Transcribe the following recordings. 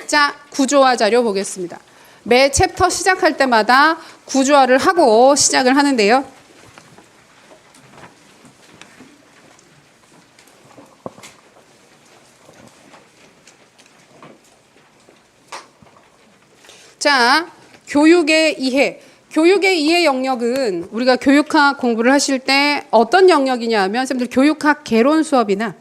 자, 구조화 자료 보겠습니다. 매 챕터 시작할 때마다 구조화를 하고 시작을 하는데요. 자, 교육의 이해. 교육의 이해 영역은 우리가 교육학 공부를 하실 때 어떤 영역이냐 하면 선생님들 교육학 개론 수업이나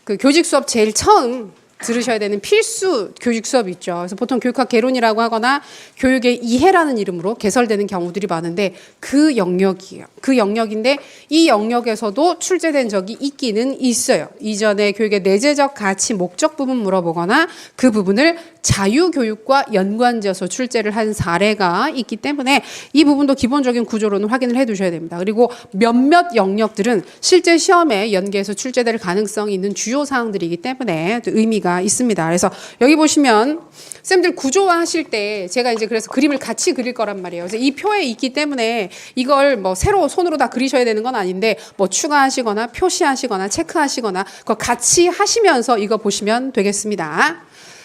그 교직 수업 제일 처음 들으셔야 되는 필수 교육 수업이 있죠. 그래서 보통 교육학 개론이라고 하거나 교육의 이해라는 이름으로 개설되는 경우들이 많은데 그 영역이에요. 그 영역인데 이 영역에서도 출제된 적이 있기는 있어요. 이전에 교육의 내재적 가치 목적 부분 물어보거나 그 부분을 자유교육과 연관지어서 출제를 한 사례가 있기 때문에 이 부분도 기본적인 구조로는 확인을 해 두셔야 됩니다. 그리고 몇몇 영역들은 실제 시험에 연계해서 출제될 가능성이 있는 주요 사항들이기 때문에 또 의미가 있습니다. 그래서 여기 보시면 쌤들 구조화 하실 때 제가 이제 그래서 그림을 같이 그릴 거란 말이에요. 그래서 이 표에 있기 때문에 이걸 뭐 새로 손으로 다 그리셔야 되는 건 아닌데 뭐 추가하시거나 표시하시거나 체크하시거나 그거 같이 하시면서 이거 보시면 되겠습니다.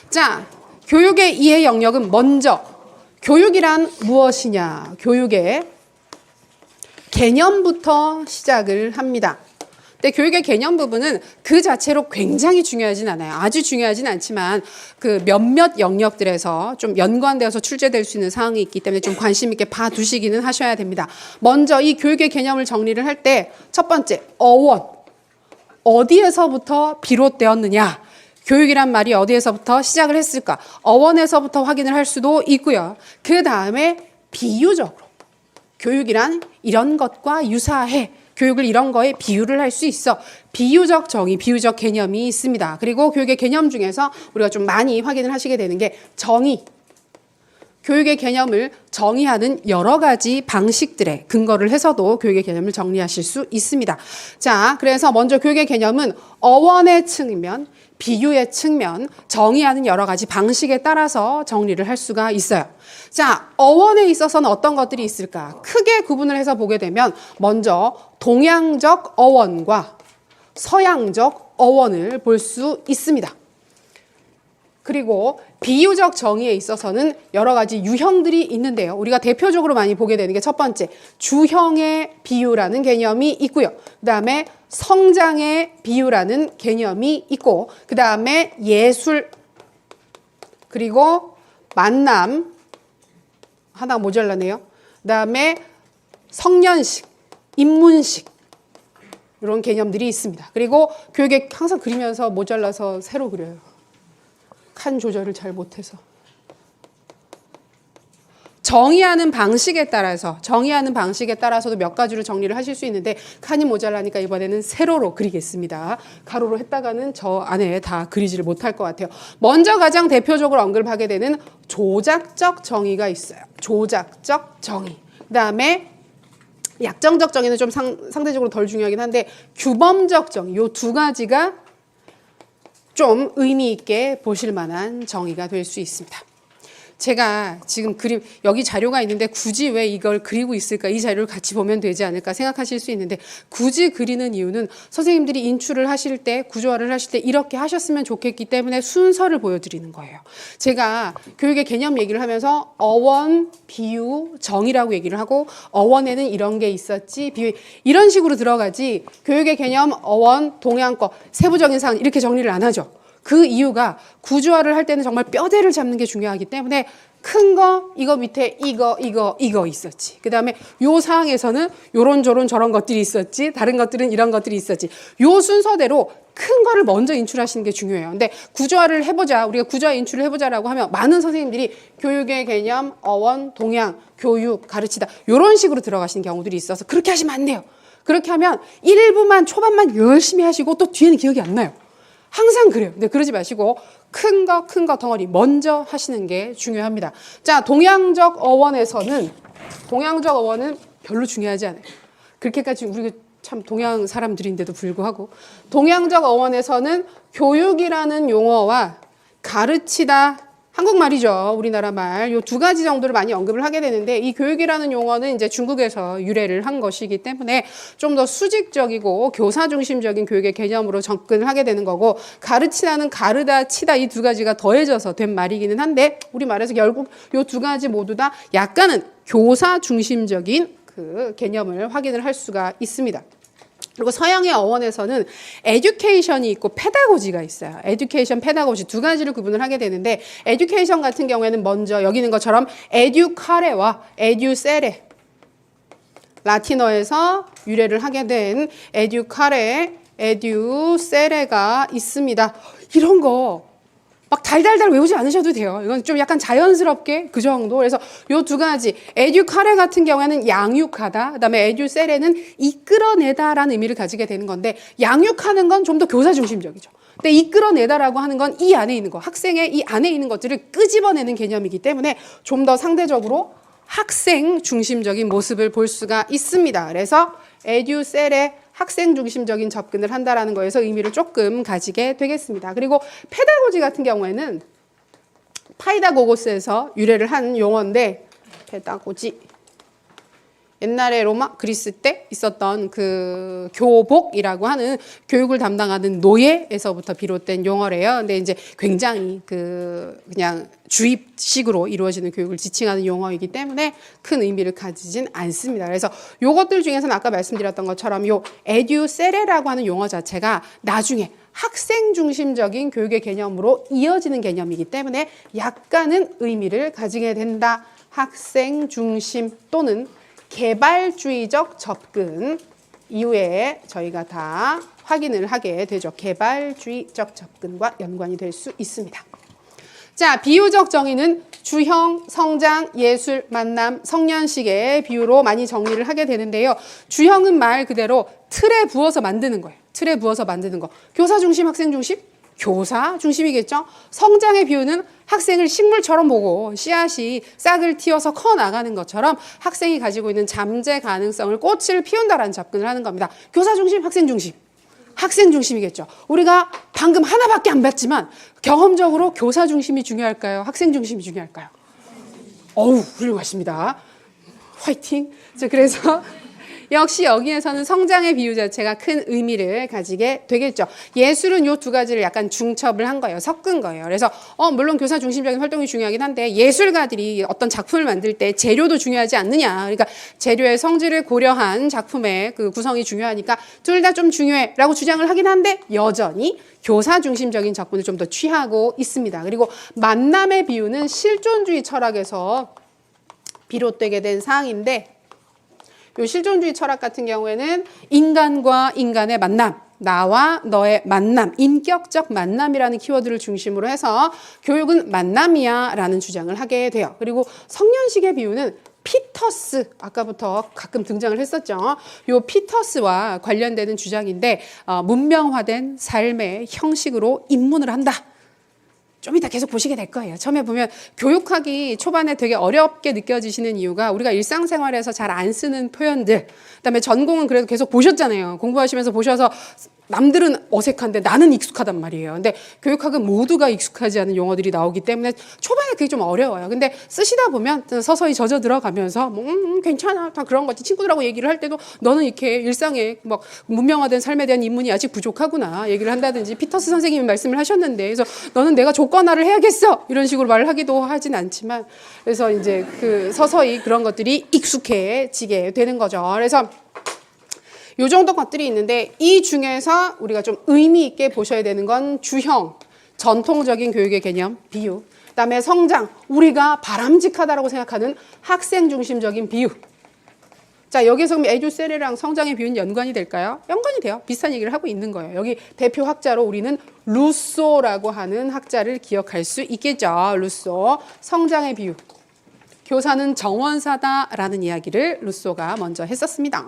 자, 교육의 이해 영역은 먼저 교육이란 무엇이냐? 교육의 개념부터 시작을 합니다. 근데 교육의 개념 부분은 그 자체로 굉장히 중요하진 않아요. 아주 중요하진 않지만 그 몇몇 영역들에서 좀 연관되어서 출제될 수 있는 사항이 있기 때문에 좀 관심 있게 봐두시기는 하셔야 됩니다. 먼저 이 교육의 개념을 정리를 할 때 첫 번째 어원. 어디에서부터 비롯되었느냐? 교육이란 말이 어디에서부터 시작을 했을까? 어원에서부터 확인을 할 수도 있고요. 그 다음에 비유적으로 교육이란 이런 것과 유사해. 교육을 이런 거에 비유를 할 수 있어. 비유적 정의, 비유적 개념이 있습니다. 그리고 교육의 개념 중에서 우리가 좀 많이 확인을 하시게 되는 게 정의. 교육의 개념을 정의하는 여러 가지 방식들에 근거를 해서도 교육의 개념을 정리하실 수 있습니다. 자, 그래서 먼저 교육의 개념은 어원의 측면, 비유의 측면, 정의하는 여러 가지 방식에 따라서 정리를 할 수가 있어요. 자, 어원에 있어서는 어떤 것들이 있을까? 크게 구분을 해서 보게 되면 먼저 동양적 어원과 서양적 어원을 볼 수 있습니다. 그리고 비유적 정의에 있어서는 여러 가지 유형들이 있는데요. 우리가 대표적으로 많이 보게 되는 게 첫 번째, 주형의 비유라는 개념이 있고요. 그 다음에 성장의 비유라는 개념이 있고, 그 다음에 예술, 그리고 만남, 하나 모자라네요. 그 다음에 성년식, 입문식, 이런 개념들이 있습니다. 그리고 교육에 항상 그리면서 모자라서 새로 그려요. 칸 조절을 잘 못해서. 정의하는 방식에 따라서도 몇 가지로 정리를 하실 수 있는데 칸이 모자라니까 이번에는 세로로 그리겠습니다. 가로로 했다가는 저 안에 다 그리지를 못할 것 같아요. 먼저 가장 대표적으로 언급하게 되는 조작적 정의가 있어요. 조작적 정의. 그 다음에 약정적 정의는 좀 상대적으로 덜 중요하긴 한데 규범적 정의, 이 두 가지가 좀 의미 있게 보실 만한 정의가 될 수 있습니다. 제가 지금 그림, 여기 자료가 있는데 굳이 왜 이걸 그리고 있을까? 이 자료를 같이 보면 되지 않을까 생각하실 수 있는데 굳이 그리는 이유는 선생님들이 인출을 하실 때, 구조화를 하실 때 이렇게 하셨으면 좋겠기 때문에 순서를 보여드리는 거예요. 제가 교육의 개념 얘기를 하면서 어원, 비유, 정의라고 얘기를 하고 어원에는 이런 게 있었지, 비유, 이런 식으로 들어가지 교육의 개념, 어원, 동양거, 세부적인 사항 이렇게 정리를 안 하죠. 그 이유가 구조화를 할 때는 정말 뼈대를 잡는 게 중요하기 때문에 큰 거, 이거 밑에 이거 있었지. 그 다음에 요 사항에서는 요런 저런 것들이 있었지. 다른 것들은 이런 것들이 있었지. 요 순서대로 큰 거를 먼저 인출하시는 게 중요해요. 근데 구조화를 해보자. 우리가 구조화 인출을 해보자라고 하면 많은 선생님들이 교육의 개념, 어원, 동양, 교육, 가르치다 요런 식으로 들어가시는 경우들이 있어서 그렇게 하시면 안 돼요. 그렇게 하면 일부만 초반만 열심히 하시고 또 뒤에는 기억이 안 나요. 항상 그래요. 근데 그러지 마시고 큰 거 덩어리 먼저 하시는 게 중요합니다. 자, 동양적 어원은 별로 중요하지 않아요. 그렇게까지 우리가 참 동양 사람들인데도 불구하고 동양적 어원에서는 교육이라는 용어와 가르치다 한국말이죠. 우리나라 말. 요 두 가지 정도를 많이 언급을 하게 되는데 이 교육이라는 용어는 이제 중국에서 유래를 한 것이기 때문에 좀 더 수직적이고 교사 중심적인 교육의 개념으로 접근을 하게 되는 거고 가르치다는 가르다, 치다 이 두 가지가 더해져서 된 말이기는 한데 우리말에서 결국 요 두 가지 모두 다 약간은 교사 중심적인 그 개념을 확인을 할 수가 있습니다. 그리고 서양의 어원에서는 에듀케이션이 있고 페다고지가 있어요. 에듀케이션, 페다고지 두 가지를 구분을 하게 되는데 에듀케이션 같은 경우에는 먼저 여기 있는 것처럼 에듀카레와 에듀세레 라틴어에서 유래를 하게 된 에듀카레, 에듀세레가 있습니다. 이런 거 막 달달달 외우지 않으셔도 돼요. 이건 좀 약간 자연스럽게 그 정도. 그래서 요 두 가지. 에듀카레 같은 경우에는 양육하다. 그다음에 에듀세레는 이끌어내다라는 의미를 가지게 되는 건데 양육하는 건 좀 더 교사 중심적이죠. 근데 이끌어내다라고 하는 건 이 안에 있는 거, 학생의 이 안에 있는 것들을 끄집어내는 개념이기 때문에 좀 더 상대적으로 학생 중심적인 모습을 볼 수가 있습니다. 그래서 에듀셀에 학생 중심적인 접근을 한다라는 거에서 의미를 조금 가지게 되겠습니다. 그리고 페다고지 같은 경우에는 파이다고고스에서 유래를 한 용어인데 페다고지 옛날에 로마 그리스 때 있었던 그 교복이라고 하는 교육을 담당하는 노예에서부터 비롯된 용어래요. 근데 이제 굉장히 그냥 주입식으로 이루어지는 교육을 지칭하는 용어이기 때문에 큰 의미를 가지진 않습니다. 그래서 요것들 중에서는 아까 말씀드렸던 것처럼 요 에듀세레라고 하는 용어 자체가 나중에 학생 중심적인 교육의 개념으로 이어지는 개념이기 때문에 약간은 의미를 가지게 된다. 학생 중심 또는 개발주의적 접근 이후에 저희가 다 확인을 하게 되죠. 개발주의적 접근과 연관이 될 수 있습니다. 자, 비유적 정의는 주형, 성장, 예술, 만남, 성년식의 비유로 많이 정리를 하게 되는데요. 주형은 말 그대로 틀에 부어서 만드는 거예요. 틀에 부어서 만드는 거. 교사 중심, 학생 중심? 교사 중심이겠죠. 성장의 비유는 학생을 식물처럼 보고 씨앗이 싹을 틔워서 커 나가는 것처럼 학생이 가지고 있는 잠재 가능성을 꽃을 피운다라는 접근을 하는 겁니다. 교사 중심, 학생 중심. 학생 중심이겠죠. 우리가 방금 하나밖에 안 봤지만 경험적으로 교사 중심이 중요할까요? 학생 중심이 중요할까요? 어우, 훌륭하십니다. 화이팅. 그래서 역시 여기에서는 성장의 비유 자체가 큰 의미를 가지게 되겠죠. 예술은 요 두 가지를 약간 중첩을 한 거예요. 섞은 거예요. 그래서 물론 교사 중심적인 활동이 중요하긴 한데 예술가들이 어떤 작품을 만들 때 재료도 중요하지 않느냐. 그러니까 재료의 성질을 고려한 작품의 그 구성이 중요하니까 둘 다 좀 중요해라고 주장을 하긴 한데 여전히 교사 중심적인 접근을 좀 더 취하고 있습니다. 그리고 만남의 비유는 실존주의 철학에서 비롯되게 된 사항인데 요 실존주의 철학 같은 경우에는 인간과 인간의 만남, 나와 너의 만남, 인격적 만남이라는 키워드를 중심으로 해서 교육은 만남이야 라는 주장을 하게 돼요. 그리고 성년식의 비유는 피터스, 아까부터 가끔 등장을 했었죠. 요 피터스와 관련되는 주장인데 문명화된 삶의 형식으로 입문을 한다. 좀 이따 계속 보시게 될 거예요. 처음에 보면 교육하기 초반에 되게 어렵게 느껴지시는 이유가 우리가 일상생활에서 잘 안 쓰는 표현들, 그다음에 전공은 그래도 계속 보셨잖아요. 공부하시면서 보셔서 남들은 어색한데 나는 익숙하단 말이에요. 근데 교육학은 모두가 익숙하지 않은 용어들이 나오기 때문에 초반에 그게 좀 어려워요. 근데 쓰시다 보면 서서히 젖어 들어가면서 괜찮아. 다 그런 거지. 친구들하고 얘기를 할 때도 너는 이렇게 일상에 막 문명화된 삶에 대한 입문이 아직 부족하구나. 얘기를 한다든지 피터스 선생님이 말씀을 하셨는데 그래서 너는 내가 조건화를 해야겠어. 이런 식으로 말을 하기도 하진 않지만 그래서 이제 그 서서히 그런 것들이 익숙해지게 되는 거죠. 그래서 요 정도 것들이 있는데 이 중에서 우리가 좀 의미 있게 보셔야 되는 건 주형, 전통적인 교육의 개념, 비유. 그다음에 성장, 우리가 바람직하다라고 생각하는 학생 중심적인 비유. 자, 여기서 그럼 에듀세레랑 성장의 비유는 연관이 될까요? 연관이 돼요. 비슷한 얘기를 하고 있는 거예요. 여기 대표 학자로 우리는 루소라고 하는 학자를 기억할 수 있겠죠. 루소, 성장의 비유. 교사는 정원사다라는 이야기를 루소가 먼저 했었습니다.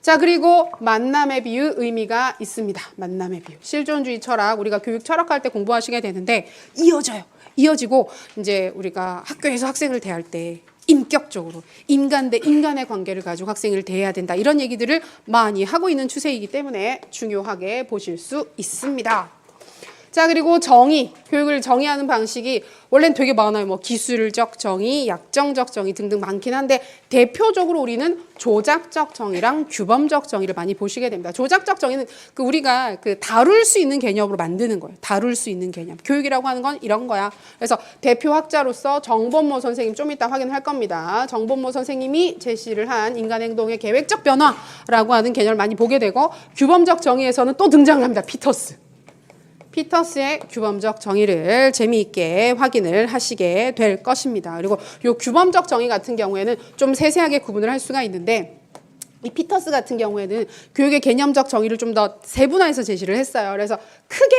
자, 그리고 만남의 비유 의미가 있습니다. 만남의 비유. 실존주의 철학, 우리가 교육 철학할 때 공부하시게 되는데 이어져요. 이어지고 이제 우리가 학교에서 학생을 대할 때 인격적으로 인간 대 인간의 관계를 가지고 학생을 대해야 된다. 이런 얘기들을 많이 하고 있는 추세이기 때문에 중요하게 보실 수 있습니다. 자, 그리고 정의, 교육을 정의하는 방식이 원래는 되게 많아요. 뭐 기술적 정의, 약정적 정의 등등 많긴 한데 대표적으로 우리는 조작적 정의랑 규범적 정의를 많이 보시게 됩니다. 조작적 정의는 우리가 다룰 수 있는 개념으로 만드는 거예요. 다룰 수 있는 개념. 교육이라고 하는 건 이런 거야. 그래서 대표 학자로서 정범모 선생님 좀 이따 확인할 겁니다. 정범모 선생님이 제시를 한 인간 행동의 계획적 변화라고 하는 개념을 많이 보게 되고 규범적 정의에서는 또 등장을 합니다. 피터스의 규범적 정의를 재미있게 확인을 하시게 될 것입니다. 그리고 이 규범적 정의 같은 경우에는 좀 세세하게 구분을 할 수가 있는데 이 피터스 같은 경우에는 교육의 개념적 정의를 좀 더 세분화해서 제시를 했어요. 그래서 크게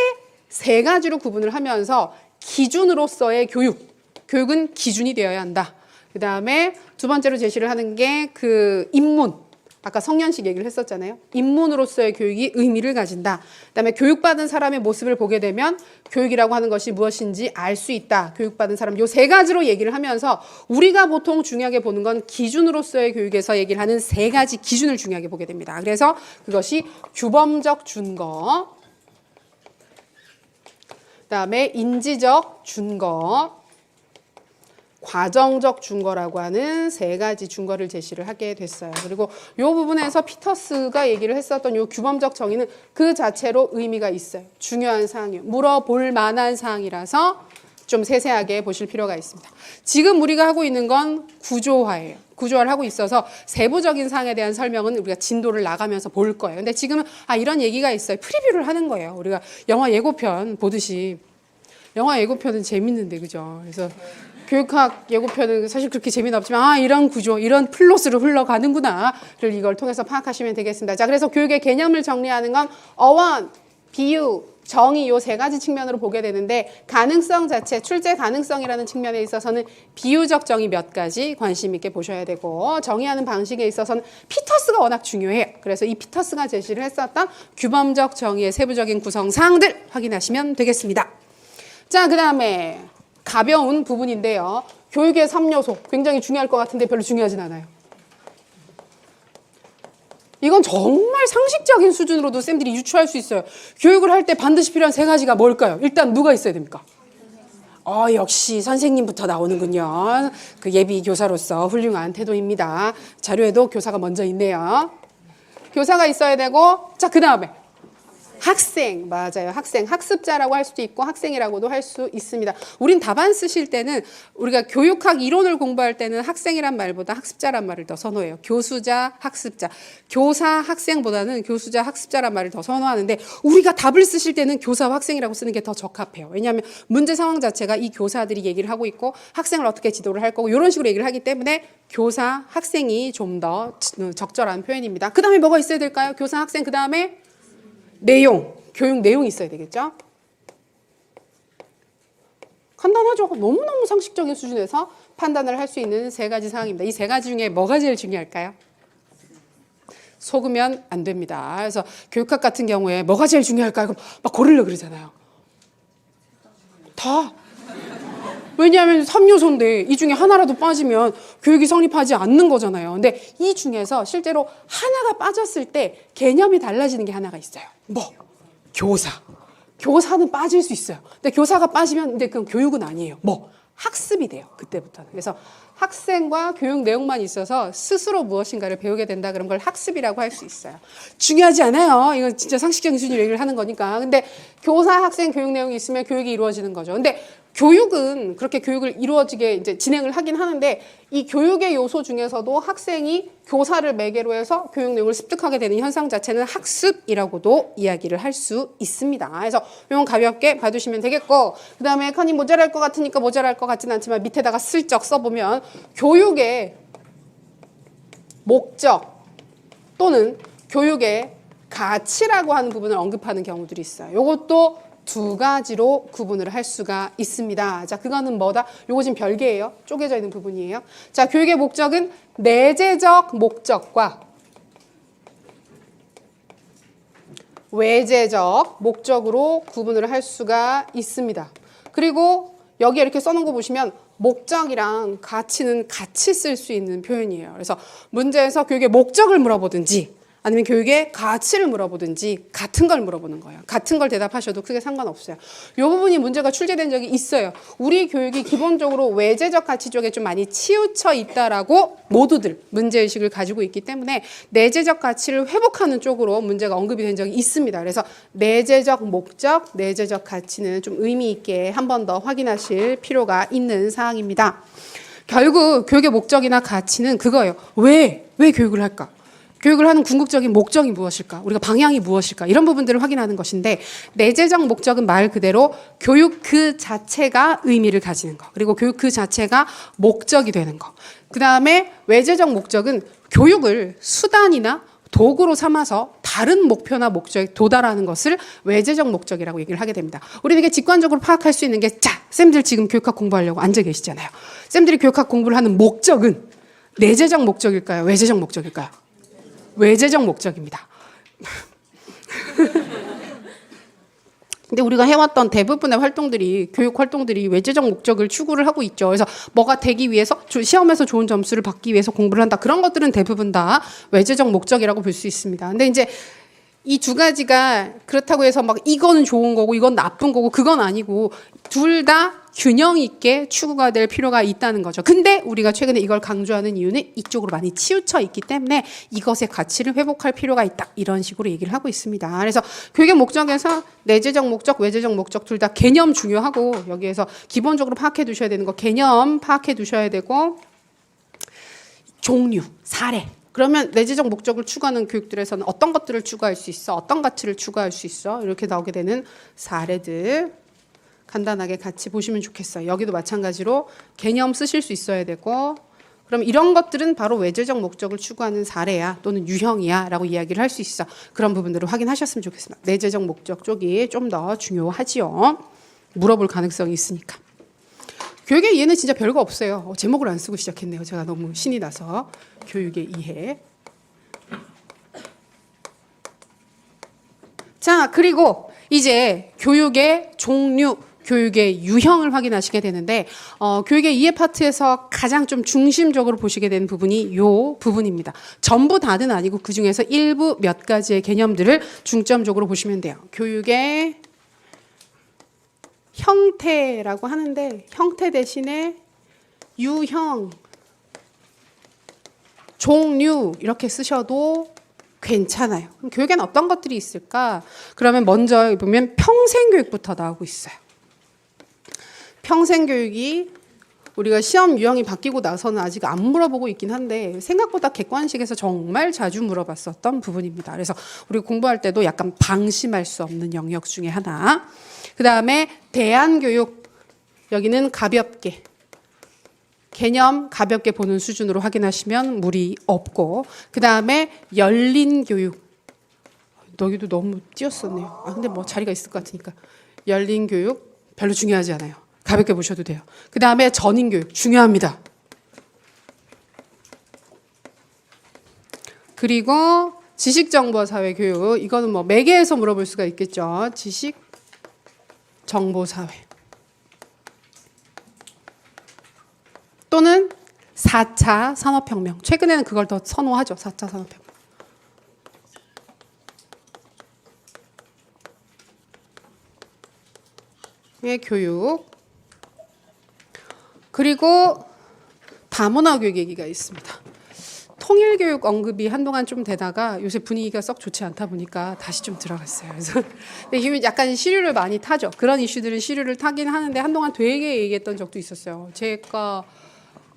세 가지로 구분을 하면서 기준으로서의 교육은 기준이 되어야 한다. 그 다음에 두 번째로 제시를 하는 게 입문. 아까 성년식 얘기를 했었잖아요. 입문으로서의 교육이 의미를 가진다. 그다음에 교육받은 사람의 모습을 보게 되면 교육이라고 하는 것이 무엇인지 알 수 있다. 교육받은 사람 요 세 가지로 얘기를 하면서 우리가 보통 중요하게 보는 건 기준으로서의 교육에서 얘기를 하는 세 가지 기준을 중요하게 보게 됩니다. 그래서 그것이 규범적 준거, 그다음에 인지적 준거, 과정적 준거라고 하는 세 가지 준거를 제시를 하게 됐어요. 그리고 이 부분에서 피터스가 얘기를 했었던 이 규범적 정의는 그 자체로 의미가 있어요. 중요한 사항이에요. 물어볼 만한 사항이라서 좀 세세하게 보실 필요가 있습니다. 지금 우리가 하고 있는 건 구조화예요. 구조화를 하고 있어서 세부적인 사항에 대한 설명은 우리가 진도를 나가면서 볼 거예요. 근데 지금은 이런 얘기가 있어요. 프리뷰를 하는 거예요. 우리가 영화 예고편 보듯이. 영화 예고편은 재밌는데, 그죠? 그래서 교육학 예고편은 사실 그렇게 재미는 없지만 이런 구조, 이런 플롯으로 흘러가는구나를 이걸 통해서 파악하시면 되겠습니다. 자, 그래서 교육의 개념을 정리하는 건 어원, 비유, 정의 요 세 가지 측면으로 보게 되는데 가능성 자체, 출제 가능성이라는 측면에 있어서는 비유적 정의 몇 가지 관심 있게 보셔야 되고 정의하는 방식에 있어서는 피터스가 워낙 중요해요. 그래서 이 피터스가 제시를 했었던 규범적 정의의 세부적인 구성사항들 확인하시면 되겠습니다. 자, 그 다음에 가벼운 부분인데요. 교육의 3요소 굉장히 중요할 것 같은데 별로 중요하진 않아요. 이건 정말 상식적인 수준으로도 쌤들이 유추할 수 있어요. 교육을 할 때 반드시 필요한 세 가지가 뭘까요? 일단 누가 있어야 됩니까? 역시 선생님부터 나오는군요. 예비 교사로서 훌륭한 태도입니다. 자료에도 교사가 먼저 있네요. 교사가 있어야 되고, 자, 그 다음에 학생, 맞아요. 학생, 학습자라고 할 수도 있고 학생이라고도 할 수 있습니다. 우린 답안 쓰실 때는 우리가 교육학 이론을 공부할 때는 학생이란 말보다 학습자란 말을 더 선호해요. 교수자, 학습자. 교사, 학생보다는 교수자, 학습자란 말을 더 선호하는데 우리가 답을 쓰실 때는 교사와 학생이라고 쓰는 게 더 적합해요. 왜냐하면 문제 상황 자체가 이 교사들이 얘기를 하고 있고 학생을 어떻게 지도를 할 거고 이런 식으로 얘기를 하기 때문에 교사, 학생이 좀 더 적절한 표현입니다. 그 다음에 뭐가 있어야 될까요? 교사, 학생, 그 다음에 내용, 교육 내용이 있어야 되겠죠? 간단하죠? 너무너무 상식적인 수준에서 판단을 할 수 있는 세 가지 사항입니다. 이 세 가지 중에 뭐가 제일 중요할까요? 속으면 안 됩니다. 그래서 교육학 같은 경우에 뭐가 제일 중요할까요? 그럼 막 고르려고 그러잖아요. 다. 왜냐하면 3요소인데 이 중에 하나라도 빠지면 교육이 성립하지 않는 거잖아요. 근데 이 중에서 실제로 하나가 빠졌을 때 개념이 달라지는 게 하나가 있어요. 교사. 교사는 빠질 수 있어요. 근데 교사가 빠지면 근데 그건 교육은 아니에요. 학습이 돼요. 그때부터는. 그래서 학생과 교육 내용만 있어서 스스로 무엇인가를 배우게 된다. 그런 걸 학습이라고 할 수 있어요. 중요하지 않아요. 이건 진짜 상식적인 수준으로 얘기를 하는 거니까. 근데 교사, 학생, 교육 내용이 있으면 교육이 이루어지는 거죠. 근데 교육은 그렇게 교육을 이루어지게 이제 진행을 하긴 하는데 이 교육의 요소 중에서도 학생이 교사를 매개로 해서 교육 내용을 습득하게 되는 현상 자체는 학습이라고도 이야기를 할 수 있습니다. 그래서 이건 가볍게 봐두시면 되겠고 그 다음에 칸이 모자랄 것 같으니까 모자랄 것 같지는 않지만 밑에다가 슬쩍 써보면 교육의 목적 또는 교육의 가치라고 하는 부분을 언급하는 경우들이 있어요. 이것도 두 가지로 구분을 할 수가 있습니다. 자, 그거는 뭐다? 요거 지금 별개예요. 쪼개져 있는 부분이에요. 자, 교육의 목적은 내재적 목적과 외재적 목적으로 구분을 할 수가 있습니다. 그리고 여기 이렇게 써놓은 거 보시면 목적이랑 가치는 같이 쓸 수 있는 표현이에요. 그래서 문제에서 교육의 목적을 물어보든지 아니면 교육의 가치를 물어보든지 같은 걸 물어보는 거예요. 같은 걸 대답하셔도 크게 상관없어요. 이 부분이 문제가 출제된 적이 있어요. 우리 교육이 기본적으로 외제적 가치 쪽에 좀 많이 치우쳐 있다라고 모두들 문제의식을 가지고 있기 때문에 내재적 가치를 회복하는 쪽으로 문제가 언급이 된 적이 있습니다. 그래서 내재적 목적, 내재적 가치는 좀 의미 있게 한 번 더 확인하실 필요가 있는 사항입니다. 결국 교육의 목적이나 가치는 그거예요. 왜 교육을 할까? 교육을 하는 궁극적인 목적이 무엇일까? 우리가 방향이 무엇일까? 이런 부분들을 확인하는 것인데 내재적 목적은 말 그대로 교육 그 자체가 의미를 가지는 거. 그리고 교육 그 자체가 목적이 되는 거. 그다음에 외재적 목적은 교육을 수단이나 도구로 삼아서 다른 목표나 목적에 도달하는 것을 외재적 목적이라고 얘기를 하게 됩니다. 우리는 이게 직관적으로 파악할 수 있는 게 자, 쌤들 지금 교육학 공부하려고 앉아 계시잖아요. 쌤들이 교육학 공부를 하는 목적은 내재적 목적일까요? 외재적 목적일까요? 외재적 목적입니다. 근데 우리가 해왔던 대부분의 활동들이 교육 활동들이 외재적 목적을 추구를 하고 있죠. 그래서 뭐가 되기 위해서 시험에서 좋은 점수를 받기 위해서 공부를 한다. 그런 것들은 대부분 다 외재적 목적이라고 볼 수 있습니다. 근데 이제 이 두 가지가 그렇다고 해서 막 이거는 좋은 거고 이건 나쁜 거고 그건 아니고 둘 다 균형 있게 추구가 될 필요가 있다는 거죠. 근데 우리가 최근에 이걸 강조하는 이유는 이쪽으로 많이 치우쳐 있기 때문에 이것의 가치를 회복할 필요가 있다. 이런 식으로 얘기를 하고 있습니다. 그래서 교육의 목적에서 내재적 목적, 외재적 목적 둘 다 개념 중요하고 여기에서 기본적으로 파악해 두셔야 되는 거 개념 파악해 두셔야 되고 종류, 사례. 그러면 내재적 목적을 추구하는 교육들에서는 어떤 것들을 추구할 수 있어? 어떤 가치를 추구할 수 있어? 이렇게 나오게 되는 사례들 간단하게 같이 보시면 좋겠어요. 여기도 마찬가지로 개념 쓰실 수 있어야 되고 그럼 이런 것들은 바로 외재적 목적을 추구하는 사례야 또는 유형이야 라고 이야기를 할 수 있어. 그런 부분들을 확인하셨으면 좋겠습니다. 내재적 목적 쪽이 좀 더 중요하지요. 물어볼 가능성이 있으니까. 교육의 이해는 진짜 별거 없어요. 제목을 안 쓰고 시작했네요. 제가 너무 신이 나서. 교육의 이해. 자, 그리고 이제 교육의 종류, 교육의 유형을 확인하시게 되는데 교육의 이해 파트에서 가장 좀 중심적으로 보시게 되는 부분이 이 부분입니다. 전부 다는 아니고 그중에서 일부 몇 가지의 개념들을 중점적으로 보시면 돼요. 교육의 형태라고 하는데 형태 대신에 유형, 종류 이렇게 쓰셔도 괜찮아요. 그럼 교육에는 어떤 것들이 있을까? 그러면 먼저 보면 평생교육부터 나오고 있어요. 평생교육이 우리가 시험 유형이 바뀌고 나서는 아직 안 물어보고 있긴 한데 생각보다 객관식에서 정말 자주 물어봤었던 부분입니다. 그래서 우리 공부할 때도 약간 방심할 수 없는 영역 중에 하나. 그 다음에 대안교육, 여기는 가볍게 개념 가볍게 보는 수준으로 확인하시면 무리 없고 그 다음에 열린교육, 여기도 너무 띄었었네요. 근데 뭐 자리가 있을 것 같으니까 열린교육 별로 중요하지 않아요. 가볍게 보셔도 돼요. 그 다음에 전인교육 중요합니다. 그리고 지식정보사회교육, 이거는 뭐 매개에서 물어볼 수가 있겠죠. 지식정보사회 또는 4차 산업혁명. 최근에는 그걸 더 선호하죠. 4차 산업혁명. 의 교육. 그리고 다문화 교육 얘기가 있습니다. 통일교육 언급이 한동안 좀 되다가 요새 분위기가 썩 좋지 않다 보니까 다시 좀 들어갔어요. 그래서 근데 약간 시류를 많이 타죠. 그런 이슈들은 시류를 타긴 하는데 한동안 되게 얘기했던 적도 있었어요. 제가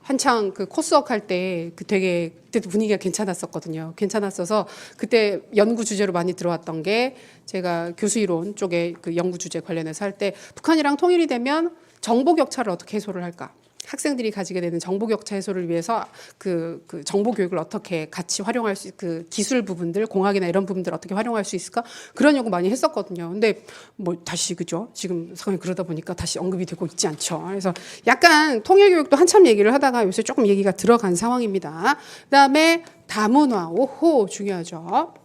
한창 그 코스웍 할 때 되게 그때도 분위기가 괜찮았었거든요. 괜찮았어서 그때 연구 주제로 많이 들어왔던 게 제가 교수이론 쪽에 그 연구 주제 관련해서 할 때 북한이랑 통일이 되면 정보 격차를 어떻게 해소를 할까? 학생들이 가지게 되는 정보 격차 해소를 위해서 그 정보 교육을 어떻게 같이 활용할 수, 그 기술 부분들, 공학이나 이런 부분들 어떻게 활용할 수 있을까? 그런 연구 많이 했었거든요. 근데 뭐 다시 그죠? 지금 상황이 그러다 보니까 다시 언급이 되고 있지 않죠. 그래서 약간 통일 교육도 한참 얘기를 하다가 요새 조금 얘기가 들어간 상황입니다. 그다음에 다문화, 오호 중요하죠.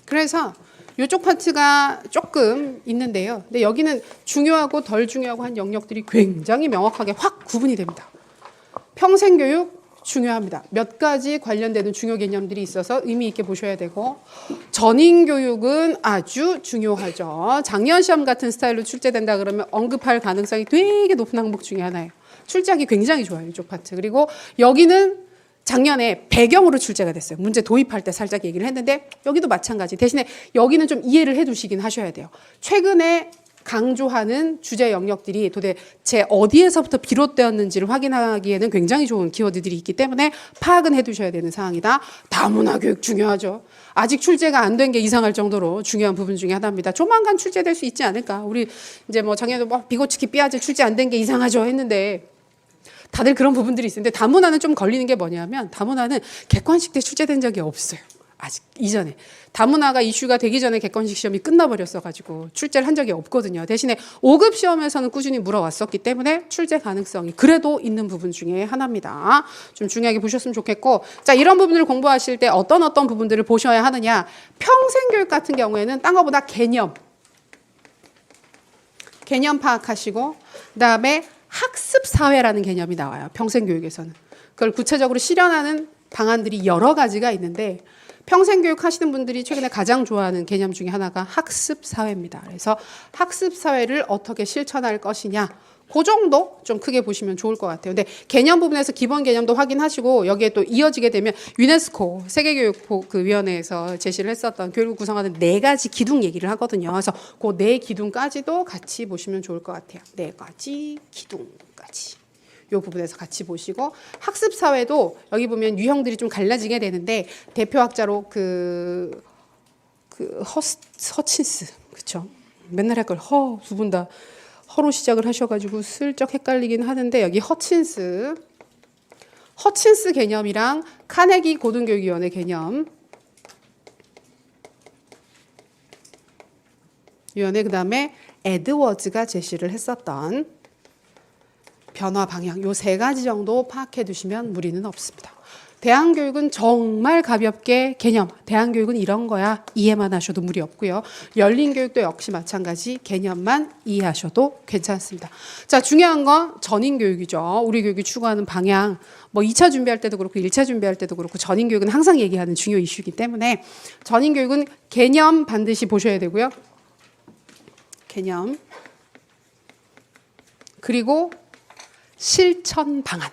그래서 이쪽 파트가 조금 있는데요. 근데 여기는 중요하고 덜 중요하고 한 영역들이 굉장히 명확하게 확 구분이 됩니다. 평생교육 중요합니다. 몇 가지 관련되는 중요 개념들이 있어서 의미 있게 보셔야 되고 전인 교육은 아주 중요하죠. 작년 시험 같은 스타일로 출제된다 그러면 언급할 가능성이 되게 높은 항목 중에 하나예요. 출제하기 굉장히 좋아요. 이쪽 파트. 그리고 여기는 작년에 배경으로 출제가 됐어요. 문제 도입할 때 살짝 얘기를 했는데 여기도 마찬가지. 대신에 여기는 좀 이해를 해두시긴 하셔야 돼요. 최근에 강조하는 주제 영역들이 도대체 어디에서부터 비롯되었는지를 확인하기에는 굉장히 좋은 키워드들이 있기 때문에 파악은 해두셔야 되는 사항이다. 다문화 교육 중요하죠. 아직 출제가 안 된 게 이상할 정도로 중요한 부분 중에 하나입니다. 조만간 출제될 수 있지 않을까. 우리 이제 뭐 작년에도 뭐 비고치키 삐아제 출제 안 된 게 이상하죠 했는데 다들 그런 부분들이 있는데 다문화는 좀 걸리는 게 뭐냐면 다문화는 객관식 때 출제된 적이 없어요. 아직 이전에 다문화가 이슈가 되기 전에 객관식 시험이 끝나버렸어가지고 출제를 한 적이 없거든요. 대신에 5급 시험에서는 꾸준히 물어왔었기 때문에 출제 가능성이 그래도 있는 부분 중에 하나입니다. 좀 중요하게 보셨으면 좋겠고, 자 이런 부분들을 공부하실 때 어떤 부분들을 보셔야 하느냐. 평생교육 같은 경우에는 딴 거보다 개념 파악하시고 그다음에 학습사회라는 개념이 나와요. 평생교육에서는. 그걸 구체적으로 실현하는 방안들이 여러 가지가 있는데 평생교육 하시는 분들이 최근에 가장 좋아하는 개념 중에 하나가 학습사회입니다. 그래서 학습사회를 어떻게 실천할 것이냐. 그 정도 좀 크게 보시면 좋을 것 같아요. 근데 개념 부분에서 기본 개념도 확인하시고 여기에 또 이어지게 되면 유네스코 세계교육위원회에서 제시를 했었던 교육을 구성하는 4가지 기둥 얘기를 하거든요. 그래서 그 4기둥까지도 같이 보시면 좋을 것 같아요. 4가지 기둥까지. 이 부분에서 같이 보시고 학습사회도 여기 보면 유형들이 좀 갈라지게 되는데 대표학자로 허친스 그렇죠. 맨날 헷갈려. 두 분 다 허로 시작을 하셔가지고 슬쩍 헷갈리긴 하는데 여기 허친스 개념이랑 카네기 고등교육위원회 개념 위원회 그다음에 에드워즈가 제시를 했었던 변화 방향 요 3가지 정도 파악해 두시면 무리는 없습니다. 대안교육은 정말 가볍게 개념, 대안교육은 이런 거야 이해만 하셔도 무리 없고요. 열린교육도 역시 마찬가지 개념만 이해하셔도 괜찮습니다. 자, 중요한 건 전인교육이죠. 우리 교육이 추구하는 방향, 뭐 2차 준비할 때도 그렇고 1차 준비할 때도 그렇고 전인교육은 항상 얘기하는 중요 이슈이기 때문에 전인교육은 개념 반드시 보셔야 되고요. 개념 그리고 실천 방안.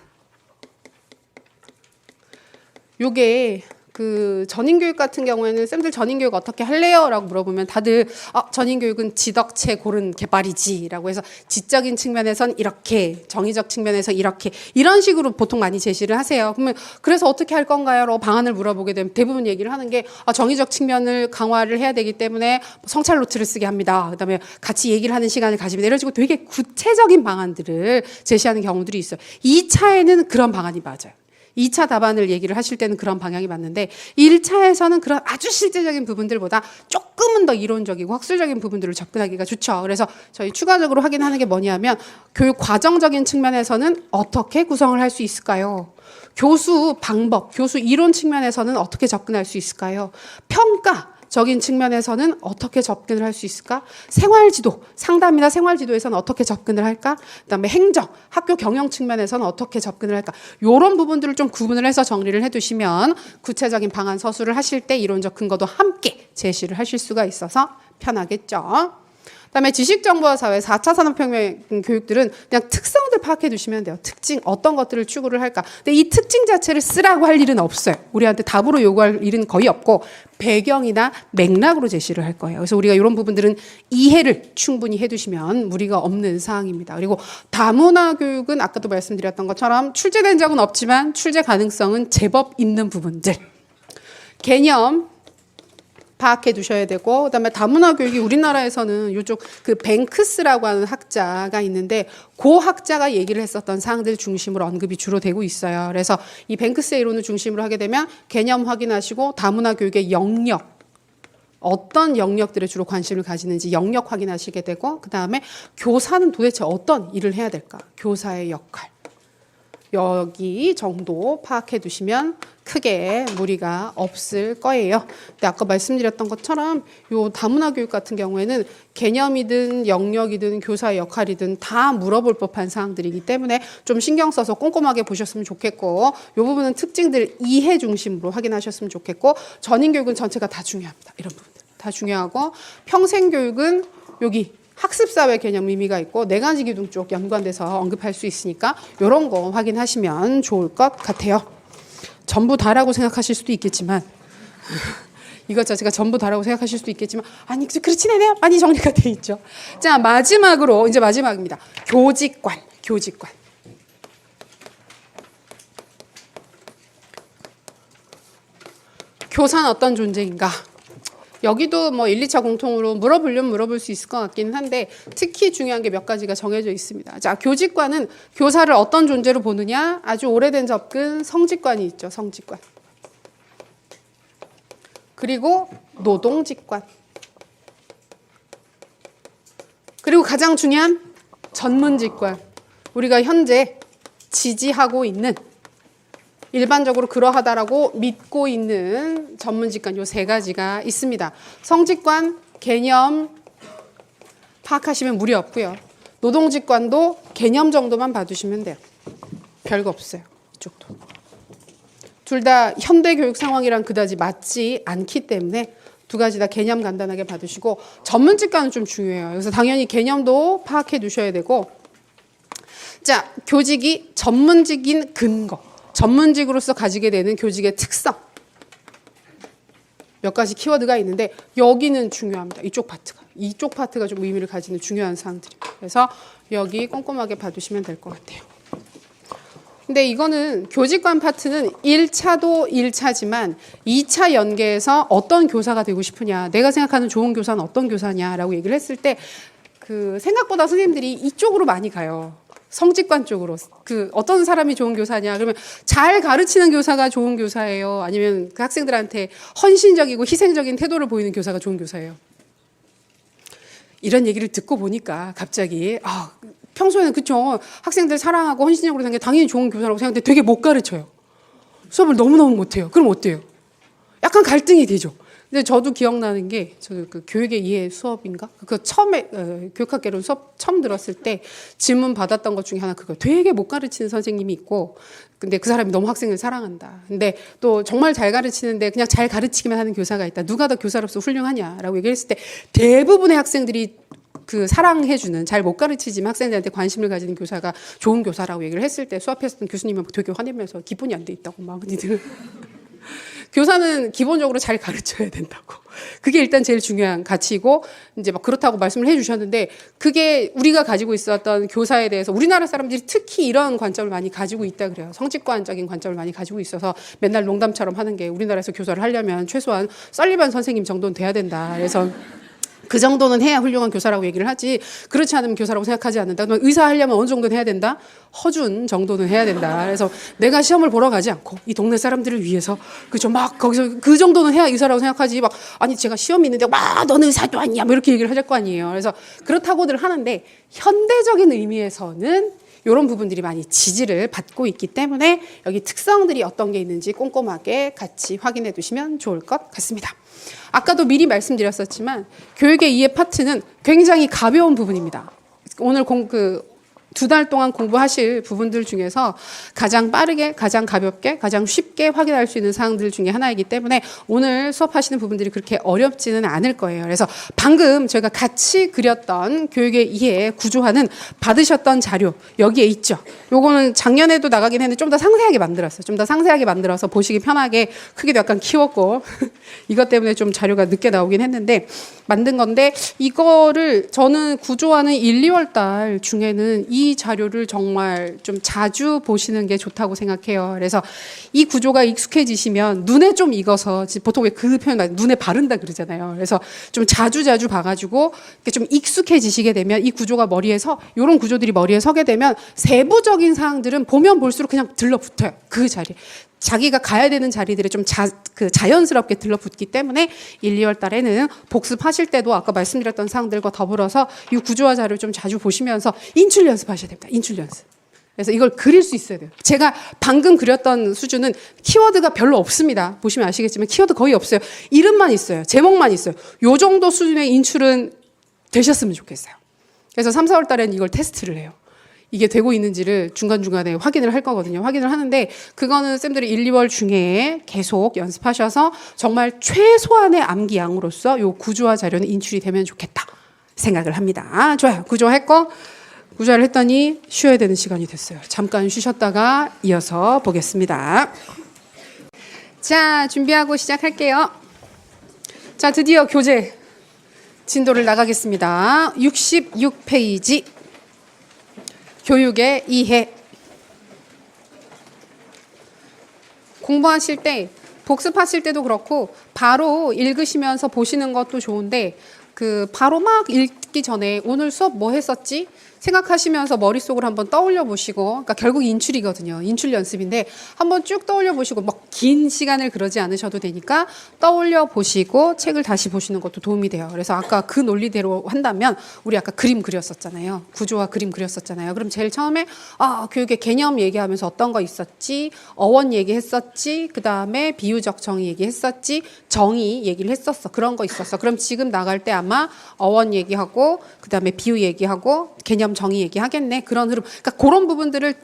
요게 그 전인교육 같은 경우에는 쌤들 전인교육 어떻게 할래요? 라고 물어보면 다들 전인교육은 지덕체 고른 개발이지 라고 해서 지적인 측면에선 이렇게 정의적 측면에서 이렇게 이런 식으로 보통 많이 제시를 하세요. 그러면 그래서 어떻게 할 건가요? 라고 방안을 물어보게 되면 대부분 얘기를 하는 게 정의적 측면을 강화를 해야 되기 때문에 성찰 노트를 쓰게 합니다. 그다음에 같이 얘기를 하는 시간을 가지면 이런 식으로 되게 구체적인 방안들을 제시하는 경우들이 있어요. 2차에는 그런 방안이 맞아요. 2차 답안을 얘기를 하실 때는 그런 방향이 맞는데 1차에서는 그런 아주 실제적인 부분들보다 조금은 더 이론적이고 학술적인 부분들을 접근하기가 좋죠. 그래서 저희 추가적으로 확인하는 게 뭐냐면 교육 과정적인 측면에서는 어떻게 구성을 할 수 있을까요? 교수 방법, 교수 이론 측면에서는 어떻게 접근할 수 있을까요? 평가적인 측면에서는 어떻게 접근을 할 수 있을까? 생활지도, 상담이나 생활지도에서는 어떻게 접근을 할까? 그다음에 행정, 학교 경영 측면에서는 어떻게 접근을 할까? 이런 부분들을 좀 구분을 해서 정리를 해두시면 구체적인 방안 서술을 하실 때 이론적 근거도 함께 제시를 하실 수가 있어서 편하겠죠. 그다음에 지식정보화사회 4차 산업혁명 교육들은 그냥 특성들 파악해 두시면 돼요. 특징 어떤 것들을 추구를 할까. 근데 이 특징 자체를 쓰라고 할 일은 없어요. 우리한테 답으로 요구할 일은 거의 없고 배경이나 맥락으로 제시를 할 거예요. 그래서 우리가 이런 부분들은 이해를 충분히 해두시면 무리가 없는 사항입니다. 그리고 다문화 교육은 아까도 말씀드렸던 것처럼 출제된 적은 없지만 출제 가능성은 제법 있는 부분들. 개념 파악해 두셔야 되고 그다음에 다문화 교육이 우리나라에서는 이쪽 그 뱅크스라고 하는 학자가 있는데 그 학자가 얘기를 했었던 사항들 중심으로 언급이 주로 되고 있어요. 그래서 이 뱅크스의 이론을 중심으로 하게 되면 개념 확인하시고 다문화 교육의 영역 어떤 영역들에 주로 관심을 가지는지 영역 확인하시게 되고 그다음에 교사는 도대체 어떤 일을 해야 될까? 교사의 역할 여기 정도 파악해 두시면 크게 무리가 없을 거예요. 근데 아까 말씀드렸던 것처럼 요 다문화 교육 같은 경우에는 개념이든 영역이든 교사의 역할이든 다 물어볼 법한 사항들이기 때문에 좀 신경 써서 꼼꼼하게 보셨으면 좋겠고, 요 부분은 특징들 이해 중심으로 확인하셨으면 좋겠고, 전인 교육은 전체가 다 중요합니다. 이런 부분들 다 중요하고, 평생 교육은 여기 학습사회 개념 의미가 있고 네 가지 기둥 쪽 연관돼서 언급할 수 있으니까 이런 거 확인하시면 좋을 것 같아요. 전부 다라고 생각하실 수도 있겠지만 이것 자체가 전부 다라고 생각하실 수도 있겠지만 아니 그렇진 않아요. 많이 정리가 돼 있죠. 자, 마지막으로 이제 마지막입니다. 교직관. 교사는 어떤 존재인가? 여기도 뭐 1, 2차 공통으로 물어보려면 물어볼 수 있을 것 같기는 한데 특히 중요한 게 몇 가지가 정해져 있습니다. 자, 교직관은 교사를 어떤 존재로 보느냐? 아주 오래된 접근 성직관이 있죠. 성직관. 그리고 노동직관. 그리고 가장 중요한 전문직관. 우리가 현재 지지하고 있는 일반적으로 그러하다라고 믿고 있는 전문직관 요 세 가지가 있습니다. 성직관 개념 파악하시면 무리 없고요. 노동직관도 개념 정도만 봐두시면 돼요. 별거 없어요. 이쪽도. 둘 다 현대 교육 상황이랑 그다지 맞지 않기 때문에 두 가지 다 개념 간단하게 봐두시고, 전문직관은 좀 중요해요. 그래서 당연히 개념도 파악해 두셔야 되고, 자, 교직이 전문직인 근거. 전문직으로서 가지게 되는 교직의 특성. 몇 가지 키워드가 있는데 여기는 중요합니다. 이쪽 파트가 좀 의미를 가지는 중요한 사항들입니다. 그래서 여기 꼼꼼하게 봐두시면 될 것 같아요. 근데 이거는 교직관 파트는 1차도 1차지만 2차 연계에서 어떤 교사가 되고 싶으냐, 내가 생각하는 좋은 교사는 어떤 교사냐라고 얘기를 했을 때 그 생각보다 선생님들이 이쪽으로 많이 가요. 성직관 쪽으로. 그 어떤 사람이 좋은 교사냐 그러면 잘 가르치는 교사가 좋은 교사예요, 아니면 그 학생들한테 헌신적이고 희생적인 태도를 보이는 교사가 좋은 교사예요? 이런 얘기를 듣고 보니까 갑자기 평소에는 그쵸, 학생들 사랑하고 헌신적으로 사는 게 당연히 좋은 교사라고 생각하는데 되게 못 가르쳐요. 수업을 너무너무 못해요. 그럼 어때요? 약간 갈등이 되죠. 근데 저도 기억나는 게, 저 그 교육의 이해 수업인가? 그 처음에 교육학개론 수업 처음 들었을 때 질문 받았던 것 중에 하나, 그거 되게 못 가르치는 선생님이 있고, 근데 그 사람이 너무 학생을 사랑한다. 근데 또 정말 잘 가르치는데 그냥 잘 가르치기만 하는 교사가 있다. 누가 더 교사로서 훌륭하냐라고 얘기했을 때 대부분의 학생들이 그 사랑해주는, 잘 못 가르치지만 학생들한테 관심을 가지는 교사가 좋은 교사라고 얘기를 했을 때 수업했었던 교수님은 되게 화내면서 기본이 안 돼 있다고 막 니들은. 교사는 기본적으로 잘 가르쳐야 된다고. 그게 일단 제일 중요한 가치이고, 이제 막 그렇다고 말씀을 해주셨는데, 그게 우리가 가지고 있었던 교사에 대해서 우리나라 사람들이 특히 이런 관점을 많이 가지고 있다 그래요. 성직관적인 관점을 많이 가지고 있어서 맨날 농담처럼 하는 게, 우리나라에서 교사를 하려면 최소한 설리반 선생님 정도는 돼야 된다. 그래서 그 정도는 해야 훌륭한 교사라고 얘기를 하지, 그렇지 않으면 교사라고 생각하지 않는다. 의사 하려면 어느 정도는 해야 된다? 허준 정도는 해야 된다. 그래서 내가 시험을 보러 가지 않고 이 동네 사람들을 위해서 그죠, 막 거기서 그 정도는 해야 의사라고 생각하지, 막 아니 제가 시험이 있는데 막 너는 의사도 아니야 뭐 이렇게 얘기를 하실 거 아니에요. 그래서 그렇다고들 하는데 현대적인 의미에서는 이런 부분들이 많이 지지를 받고 있기 때문에 여기 특성들이 어떤 게 있는지 꼼꼼하게 같이 확인해 두시면 좋을 것 같습니다. 아까도 미리 말씀드렸었지만 교육의 이해 파트는 굉장히 가벼운 부분입니다. 오늘 2달 동안 공부하실 부분들 중에서 가장 빠르게, 가장 가볍게, 가장 쉽게 확인할 수 있는 사항들 중에 하나이기 때문에 오늘 수업하시는 부분들이 그렇게 어렵지는 않을 거예요. 그래서 방금 저희가 같이 그렸던 교육의 이해 구조화는 받으셨던 자료 여기에 있죠. 요거는 작년에도 나가긴 했는데 좀 더 상세하게 만들었어요. 좀 더 상세하게 만들어서 보시기 편하게 크기도 약간 키웠고 이것 때문에 좀 자료가 늦게 나오긴 했는데 만든 건데, 이거를 저는 구조화는 1, 2월 달 중에는 이 자료를 정말 좀 자주 보시는 게 좋다고 생각해요. 그래서 이 구조가 익숙해지시면 눈에 좀 익어서, 보통 왜 그 표현 눈에 바른다 그러잖아요. 그래서 좀 자주 봐가지고 좀 익숙해지시게 되면 이 구조가 머리에서, 이런 구조들이 머리에 서게 되면 세부적인 사항들은 보면 볼수록 그냥 들러붙어요. 그 자리에. 자기가 가야 되는 자리들에 좀 자연스럽게 들러붙기 때문에 1, 2월 달에는 복습하실 때도 아까 말씀드렸던 사항들과 더불어서 이 구조화 자료를 좀 자주 보시면서 인출 연습하셔야 됩니다. 인출 연습. 그래서 이걸 그릴 수 있어야 돼요. 제가 방금 그렸던 수준은 키워드가 별로 없습니다. 보시면 아시겠지만 키워드 거의 없어요. 이름만 있어요. 제목만 있어요. 요 정도 수준의 인출은 되셨으면 좋겠어요. 그래서 3, 4월 달에는 이걸 테스트를 해요. 이게 되고 있는지를 중간중간에 확인을 할 거거든요. 확인을 하는데 그거는 쌤들이 1, 2월 중에 계속 연습하셔서 정말 최소한의 암기양으로서 요 구조화 자료는 인출이 되면 좋겠다 생각을 합니다. 좋아요. 구조화했고 구조화를 했더니 쉬어야 되는 시간이 됐어요. 잠깐 쉬셨다가 이어서 보겠습니다. 자, 준비하고 시작할게요. 자, 드디어 교재 진도를 나가겠습니다. 66페이지 교육의 이해. 공부하실 때, 복습하실 때도 그렇고 바로 읽으시면서 보시는 것도 좋은데 바로 막 읽기 전에 오늘 수업 뭐 했었지? 생각하시면서 머릿속으로 한번 떠올려 보시고, 그러니까 결국 인출이거든요. 인출 연습인데 한번 쭉 떠올려 보시고, 뭐 긴 시간을 그러지 않으셔도 되니까 떠올려 보시고 책을 다시 보시는 것도 도움이 돼요. 그래서 아까 그 논리대로 한다면 우리 아까 그림 그렸었잖아요. 구조와 그림 그렸었잖아요. 그럼 제일 처음에 교육의 개념 얘기하면서 어떤 거 있었지? 어원 얘기했었지? 그 다음에 비유적 정의 얘기했었지? 정의 얘기를 했었어. 그런 거 있었어. 그럼 지금 나갈 때 아마 어원 얘기하고 그 다음에 비유 얘기하고 개념 정의 얘기하겠네. 그런 흐름. 그러니까 그런 부분들을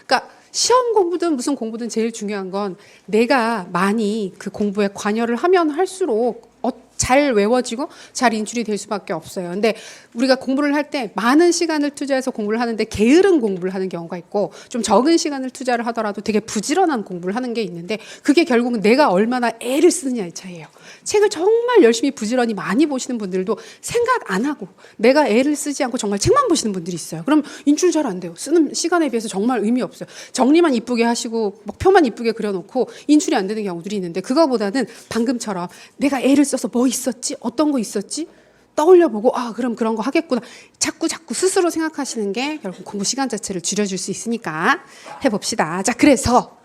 그러니까 시험 공부든 무슨 공부든 제일 중요한 건 내가 많이 그 공부에 관여를 하면 할수록 잘 외워지고 잘 인출이 될 수밖에 없어요. 근데 우리가 공부를 할 때 많은 시간을 투자해서 공부를 하는데 게으른 공부를 하는 경우가 있고 좀 적은 시간을 투자를 하더라도 되게 부지런한 공부를 하는 게 있는데 그게 결국은 내가 얼마나 애를 쓰느냐의 차이예요. 책을 정말 열심히 부지런히 많이 보시는 분들도 생각 안 하고 내가 애를 쓰지 않고 정말 책만 보시는 분들이 있어요. 그럼 인출 잘 안 돼요. 쓰는 시간에 비해서 정말 의미 없어요. 정리만 이쁘게 하시고 막 표만 이쁘게 그려놓고 인출이 안 되는 경우들이 있는데 그거보다는 방금처럼 내가 애를 써서 뭐 있었지? 어떤 거 있었지? 떠올려보고 그럼 그런 거 하겠구나. 자꾸 스스로 생각하시는 게 결국 공부 시간 자체를 줄여줄 수 있으니까 해봅시다. 자, 그래서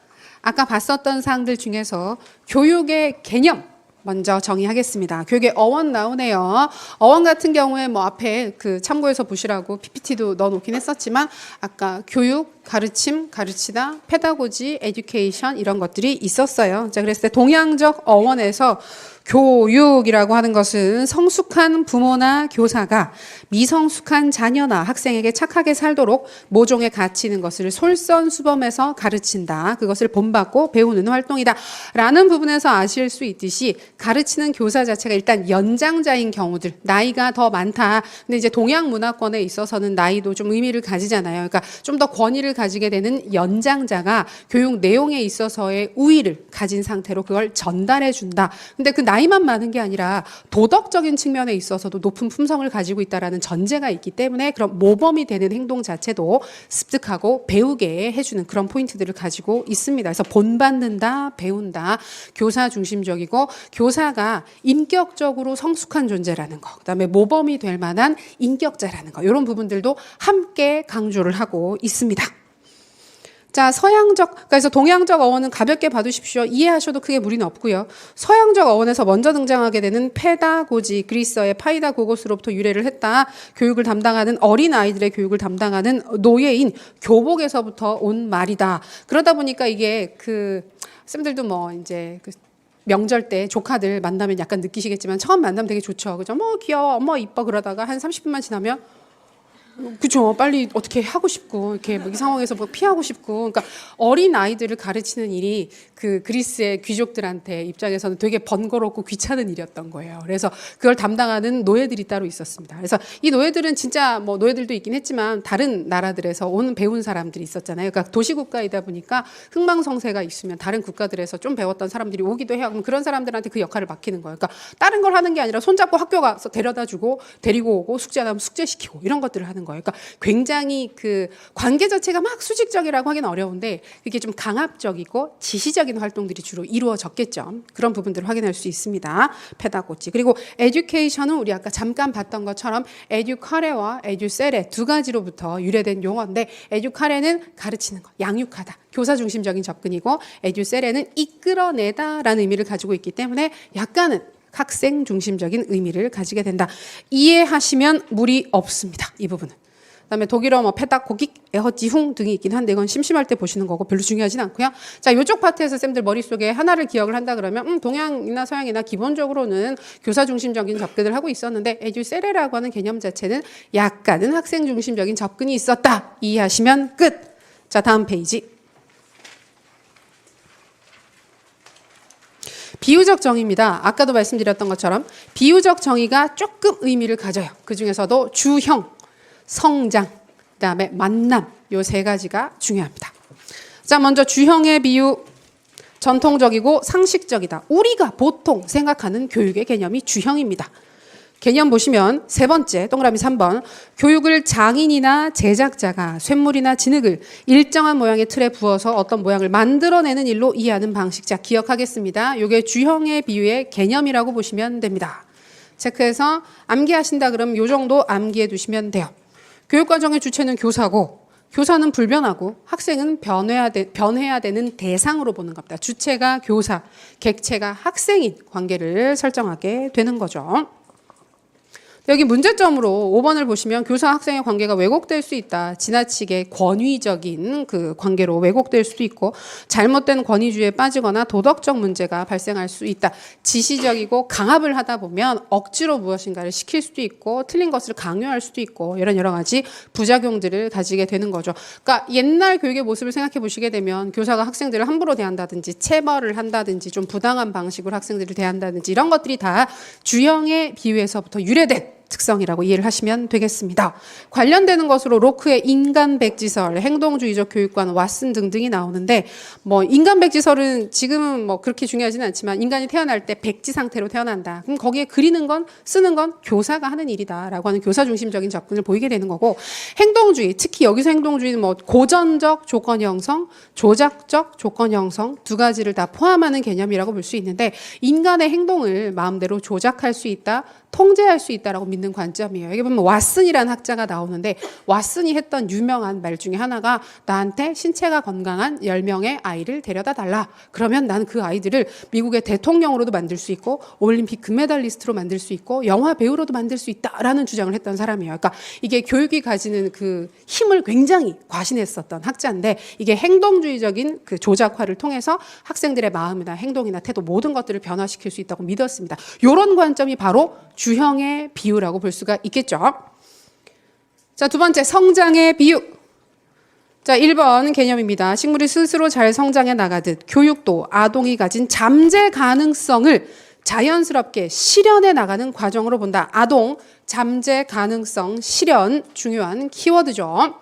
아까 봤었던 사항들 중에서 교육의 개념 먼저 정의하겠습니다. 교육의 어원 나오네요. 어원 같은 경우에 뭐 앞에 참고해서 보시라고 PPT도 넣어놓긴 했었지만 아까 교육, 가르침, 가르치다, 페다고지, 에듀케이션 이런 것들이 있었어요. 자, 그랬을 때 동양적 어원에서 교육이라고 하는 것은 성숙한 부모나 교사가 미성숙한 자녀나 학생에게 착하게 살도록 모종에 갇히는 것을 솔선수범해서 가르친다. 그것을 본받고 배우는 활동이다. 라는 부분에서 아실 수 있듯이 가르치는 교사 자체가 일단 연장자인 경우들, 나이가 더 많다. 근데 이제 동양 문화권에 있어서는 나이도 좀 의미를 가지잖아요. 그러니까 좀 더 권위를 가지게 되는 연장자가 교육 내용에 있어서의 우위를 가진 상태로 그걸 전달해 준다. 근데 그 나이만 많은 게 아니라 도덕적인 측면에 있어서도 높은 품성을 가지고 있다라는 전제가 있기 때문에 그런 모범이 되는 행동 자체도 습득하고 배우게 해주는 그런 포인트들을 가지고 있습니다. 그래서 본받는다, 배운다, 교사 중심적이고 교사가 인격적으로 성숙한 존재라는 거, 그다음에 모범이 될 만한 인격자라는 거, 이런 부분들도 함께 강조를 하고 있습니다. 자, 그래서 동양적 어원은 가볍게 봐두십시오. 이해하셔도 크게 무리는 없고요. 서양적 어원에서 먼저 등장하게 되는 페다고지, 그리스어의 파이다 고고스로부터 유래를 했다. 교육을 담당하는 어린 아이들의 교육을 담당하는 노예인 교복에서부터 온 말이다. 그러다 보니까 이게 쌤들도 뭐 이제 명절 때 조카들 만나면 약간 느끼시겠지만 처음 만나면 되게 좋죠. 그죠? 귀여워, 어머 이뻐 그러다가 한 30분만 지나면 그렇죠. 빨리 어떻게 하고 싶고 이렇게 이 상황에서 피하고 싶고, 그러니까 어린 아이들을 가르치는 일이 그리스의 귀족들한테 입장에서는 되게 번거롭고 귀찮은 일이었던 거예요. 그래서 그걸 담당하는 노예들이 따로 있었습니다. 그래서 이 노예들은 진짜 뭐 노예들도 있긴 했지만 다른 나라들에서 온 배운 사람들이 있었잖아요. 그러니까 도시국가이다 보니까 흥망성쇠가 있으면 다른 국가들에서 좀 배웠던 사람들이 오기도 해요. 그럼 그런 사람들한테 그 역할을 맡기는 거예요. 그러니까 다른 걸 하는 게 아니라 손잡고 학교 가서 데려다주고 데리고 오고 숙제하면 숙제시키고 이런 것들을 하는 거예요. 그러니까 굉장히 관계 자체가 막 수직적이라고 하기는 어려운데 그게 좀 강압적이고 지시적인 활동들이 주로 이루어졌겠죠. 그런 부분들을 확인할 수 있습니다. 페다고지. 그리고 에듀케이션은 우리 아까 잠깐 봤던 것처럼 에듀카레와 에듀세레 두 가지로부터 유래된 용어인데 에듀카레는 가르치는 것, 양육하다, 교사 중심적인 접근이고 에듀세레는 이끌어내다라는 의미를 가지고 있기 때문에 약간은 학생 중심적인 의미를 가지게 된다. 이해하시면 무리 없습니다. 이 부분은. 그다음에 독일어 뭐 페다고깅, 에허지훈 등이 있긴 한데 이건 심심할 때 보시는 거고 별로 중요하진 않고요. 자, 이쪽 파트에서 쌤들 머릿속에 하나를 기억을 한다 그러면 동양이나 서양이나 기본적으로는 교사 중심적인 접근을 하고 있었는데 에듀세레라고 하는 개념 자체는 약간은 학생 중심적인 접근이 있었다. 이해하시면 끝. 자, 다음 페이지. 비유적 정의입니다. 아까도 말씀드렸던 것처럼 비유적 정의가 조금 의미를 가져요. 그중에서도 주형, 성장, 그다음에 만남 요 세 가지가 중요합니다. 자, 먼저 주형의 비유. 전통적이고 상식적이다. 우리가 보통 생각하는 교육의 개념이 주형입니다. 개념 보시면 세 번째 동그라미 3번 교육을 장인이나 제작자가 쇳물이나 진흙을 일정한 모양의 틀에 부어서 어떤 모양을 만들어내는 일로 이해하는 방식. 자, 기억하겠습니다. 이게 주형의 비유의 개념이라고 보시면 됩니다. 체크해서 암기하신다 그러면 이 정도 암기해 두시면 돼요. 교육과정의 주체는 교사고 교사는 불변하고 학생은 변해야 되는 대상으로 보는 겁니다. 주체가 교사, 객체가 학생인 관계를 설정하게 되는 거죠. 여기 문제점으로 5번을 보시면 교사 학생의 관계가 왜곡될 수 있다. 지나치게 권위적인 그 관계로 왜곡될 수도 있고 잘못된 권위주의에 빠지거나 도덕적 문제가 발생할 수 있다. 지시적이고 강압을 하다 보면 억지로 무엇인가를 시킬 수도 있고 틀린 것을 강요할 수도 있고 이런 여러 가지 부작용들을 가지게 되는 거죠. 그러니까 옛날 교육의 모습을 생각해 보시게 되면 교사가 학생들을 함부로 대한다든지 체벌을 한다든지 좀 부당한 방식으로 학생들을 대한다든지 이런 것들이 다 주형의 비유에서부터 유래된 특성이라고 이해를 하시면 되겠습니다. 관련되는 것으로 로크의 인간 백지설, 행동주의적 교육관, 왓슨 등등이 나오는데 뭐 인간 백지설은 지금은 뭐 그렇게 중요하지는 않지만 인간이 태어날 때 백지 상태로 태어난다. 그럼 거기에 그리는 건 쓰는 건 교사가 하는 일이다라고 하는 교사 중심적인 접근을 보이게 되는 거고 행동주의, 특히 여기서 행동주의는 뭐 고전적 조건 형성, 조작적 조건 형성 두 가지를 다 포함하는 개념이라고 볼 수 있는데 인간의 행동을 마음대로 조작할 수 있다. 통제할 수 있다라고 믿는 관점이에요. 여기 보면 왓슨이라는 학자가 나오는데 왓슨이 했던 유명한 말 중에 하나가 나한테 신체가 건강한 10명의 아이를 데려다 달라. 그러면 난 그 아이들을 미국의 대통령으로도 만들 수 있고 올림픽 금메달리스트로 만들 수 있고 영화 배우로도 만들 수 있다라는 주장을 했던 사람이에요. 그러니까 이게 교육이 가지는 그 힘을 굉장히 과신했었던 학자인데 이게 행동주의적인 그 조작화를 통해서 학생들의 마음이나 행동이나 태도 모든 것들을 변화시킬 수 있다고 믿었습니다. 이런 관점이 바로 주형의 비유라고 볼 수가 있겠죠. 자, 두 번째 성장의 비유. 자, 1번 개념입니다. 식물이 스스로 잘 성장해 나가듯 교육도 아동이 가진 잠재 가능성을 자연스럽게 실현해 나가는 과정으로 본다. 아동, 잠재 가능성, 실현 중요한 키워드죠.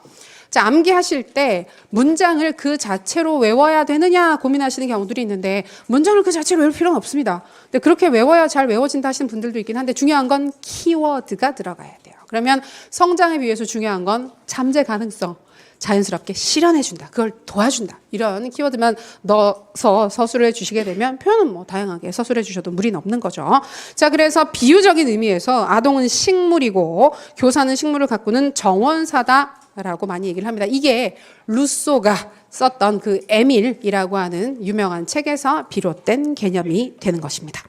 자, 암기하실 때 문장을 그 자체로 외워야 되느냐 고민하시는 경우들이 있는데 문장을 그 자체로 외울 필요는 없습니다. 근데 그렇게 외워야 잘 외워진다 하시는 분들도 있긴 한데 중요한 건 키워드가 들어가야 돼요. 그러면 성장에 비해서 중요한 건 잠재 가능성, 자연스럽게 실현해준다. 그걸 도와준다. 이런 키워드만 넣어서 서술을 해주시게 되면 표현은 뭐 다양하게 서술해 주셔도 무리는 없는 거죠. 자, 그래서 비유적인 의미에서 아동은 식물이고 교사는 식물을 가꾸는 정원사다. 라고 많이 얘기를 합니다. 이게 루소가 썼던 그 에밀이라고 하는 유명한 책에서 비롯된 개념이 되는 것입니다.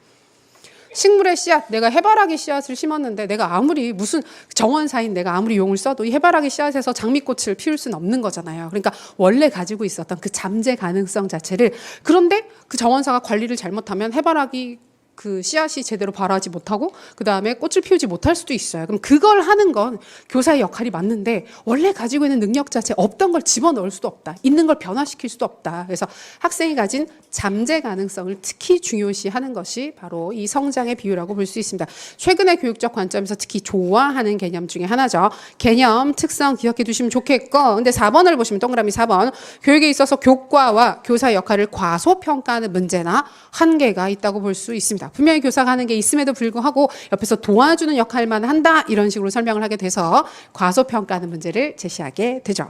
식물의 씨앗, 내가 해바라기 씨앗을 심었는데 내가 아무리 무슨 정원사인 내가 아무리 용을 써도 이 해바라기 씨앗에서 장미꽃을 피울 수는 없는 거잖아요. 그러니까 원래 가지고 있었던 그 잠재 가능성 자체를 그런데 그 정원사가 관리를 잘못하면 해바라기 그 씨앗이 제대로 발하지 못하고 그 다음에 꽃을 피우지 못할 수도 있어요. 그럼 그걸 하는 건 교사의 역할이 맞는데 원래 가지고 있는 능력 자체 없던 걸 집어넣을 수도 없다. 있는 걸 변화시킬 수도 없다. 그래서 학생이 가진 잠재 가능성을 특히 중요시하는 것이 바로 이 성장의 비유라고 볼 수 있습니다. 최근의 교육적 관점에서 특히 좋아하는 개념 중에 하나죠. 개념, 특성 기억해 두시면 좋겠고 근데 4번을 보시면 동그라미 4번 교육에 있어서 교과와 교사의 역할을 과소평가하는 문제나 한계가 있다고 볼 수 있습니다. 분명히 교사가 하는 게 있음에도 불구하고 옆에서 도와주는 역할만 한다 이런 식으로 설명을 하게 돼서 과소평가하는 문제를 제시하게 되죠.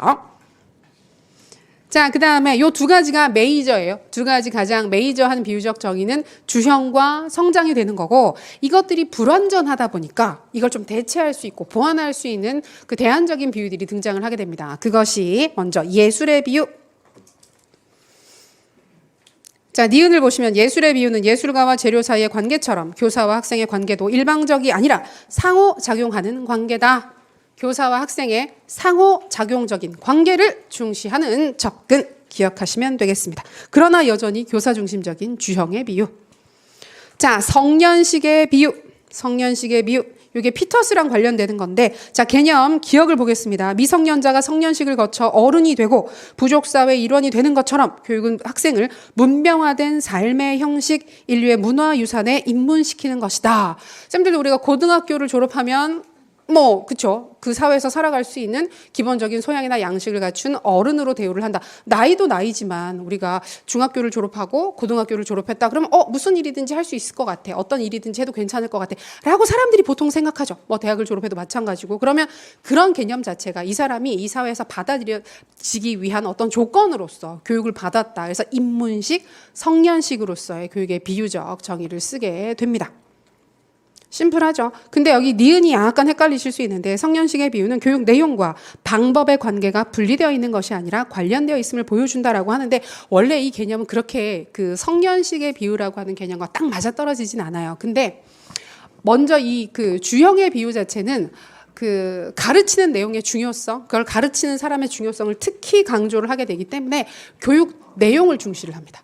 자, 그 다음에 요 두 가지가 메이저예요. 두 가지 가장 메이저한 비유적 정의는 주형과 성장이 되는 거고 이것들이 불완전하다 보니까 이걸 좀 대체할 수 있고 보완할 수 있는 그 대안적인 비유들이 등장을 하게 됩니다. 그것이 먼저 예술의 비유. 자, 니은을 보시면 예술의 비유는 예술가와 재료 사이의 관계처럼 교사와 학생의 관계도 일방적이 아니라 상호작용하는 관계다. 교사와 학생의 상호작용적인 관계를 중시하는 접근 기억하시면 되겠습니다. 그러나 여전히 교사 중심적인 주형의 비유. 자, 성년식의 비유. 성년식의 비유. 이게 피터스랑 관련되는 건데, 자, 개념 기억을 보겠습니다. 미성년자가 성년식을 거쳐 어른이 되고 부족사회의 일원이 되는 것처럼 교육은 학생을 문명화된 삶의 형식, 인류의 문화유산에 입문시키는 것이다. 쌤들도 우리가 고등학교를 졸업하면 그쵸. 그 사회에서 살아갈 수 있는 기본적인 소양이나 양식을 갖춘 어른으로 대우를 한다. 나이도 나이지만 우리가 중학교를 졸업하고 고등학교를 졸업했다. 그러면 무슨 일이든지 할 수 있을 것 같아. 어떤 일이든지 해도 괜찮을 것 같아. 라고 사람들이 보통 생각하죠. 대학을 졸업해도 마찬가지고. 그러면 그런 개념 자체가 이 사람이 이 사회에서 받아들여지기 위한 어떤 조건으로서 교육을 받았다. 그래서 입문식, 성년식으로서의 교육의 비유적 정의를 쓰게 됩니다. 심플하죠. 근데 여기 니은이 약간 헷갈리실 수 있는데 성년식의 비유는 교육 내용과 방법의 관계가 분리되어 있는 것이 아니라 관련되어 있음을 보여준다라고 하는데 원래 이 개념은 그렇게 그 성년식의 비유라고 하는 개념과 딱 맞아떨어지진 않아요. 근데 먼저 이 그 주형의 비유 자체는 그 가르치는 내용의 중요성, 그걸 가르치는 사람의 중요성을 특히 강조를 하게 되기 때문에 교육 내용을 중시를 합니다.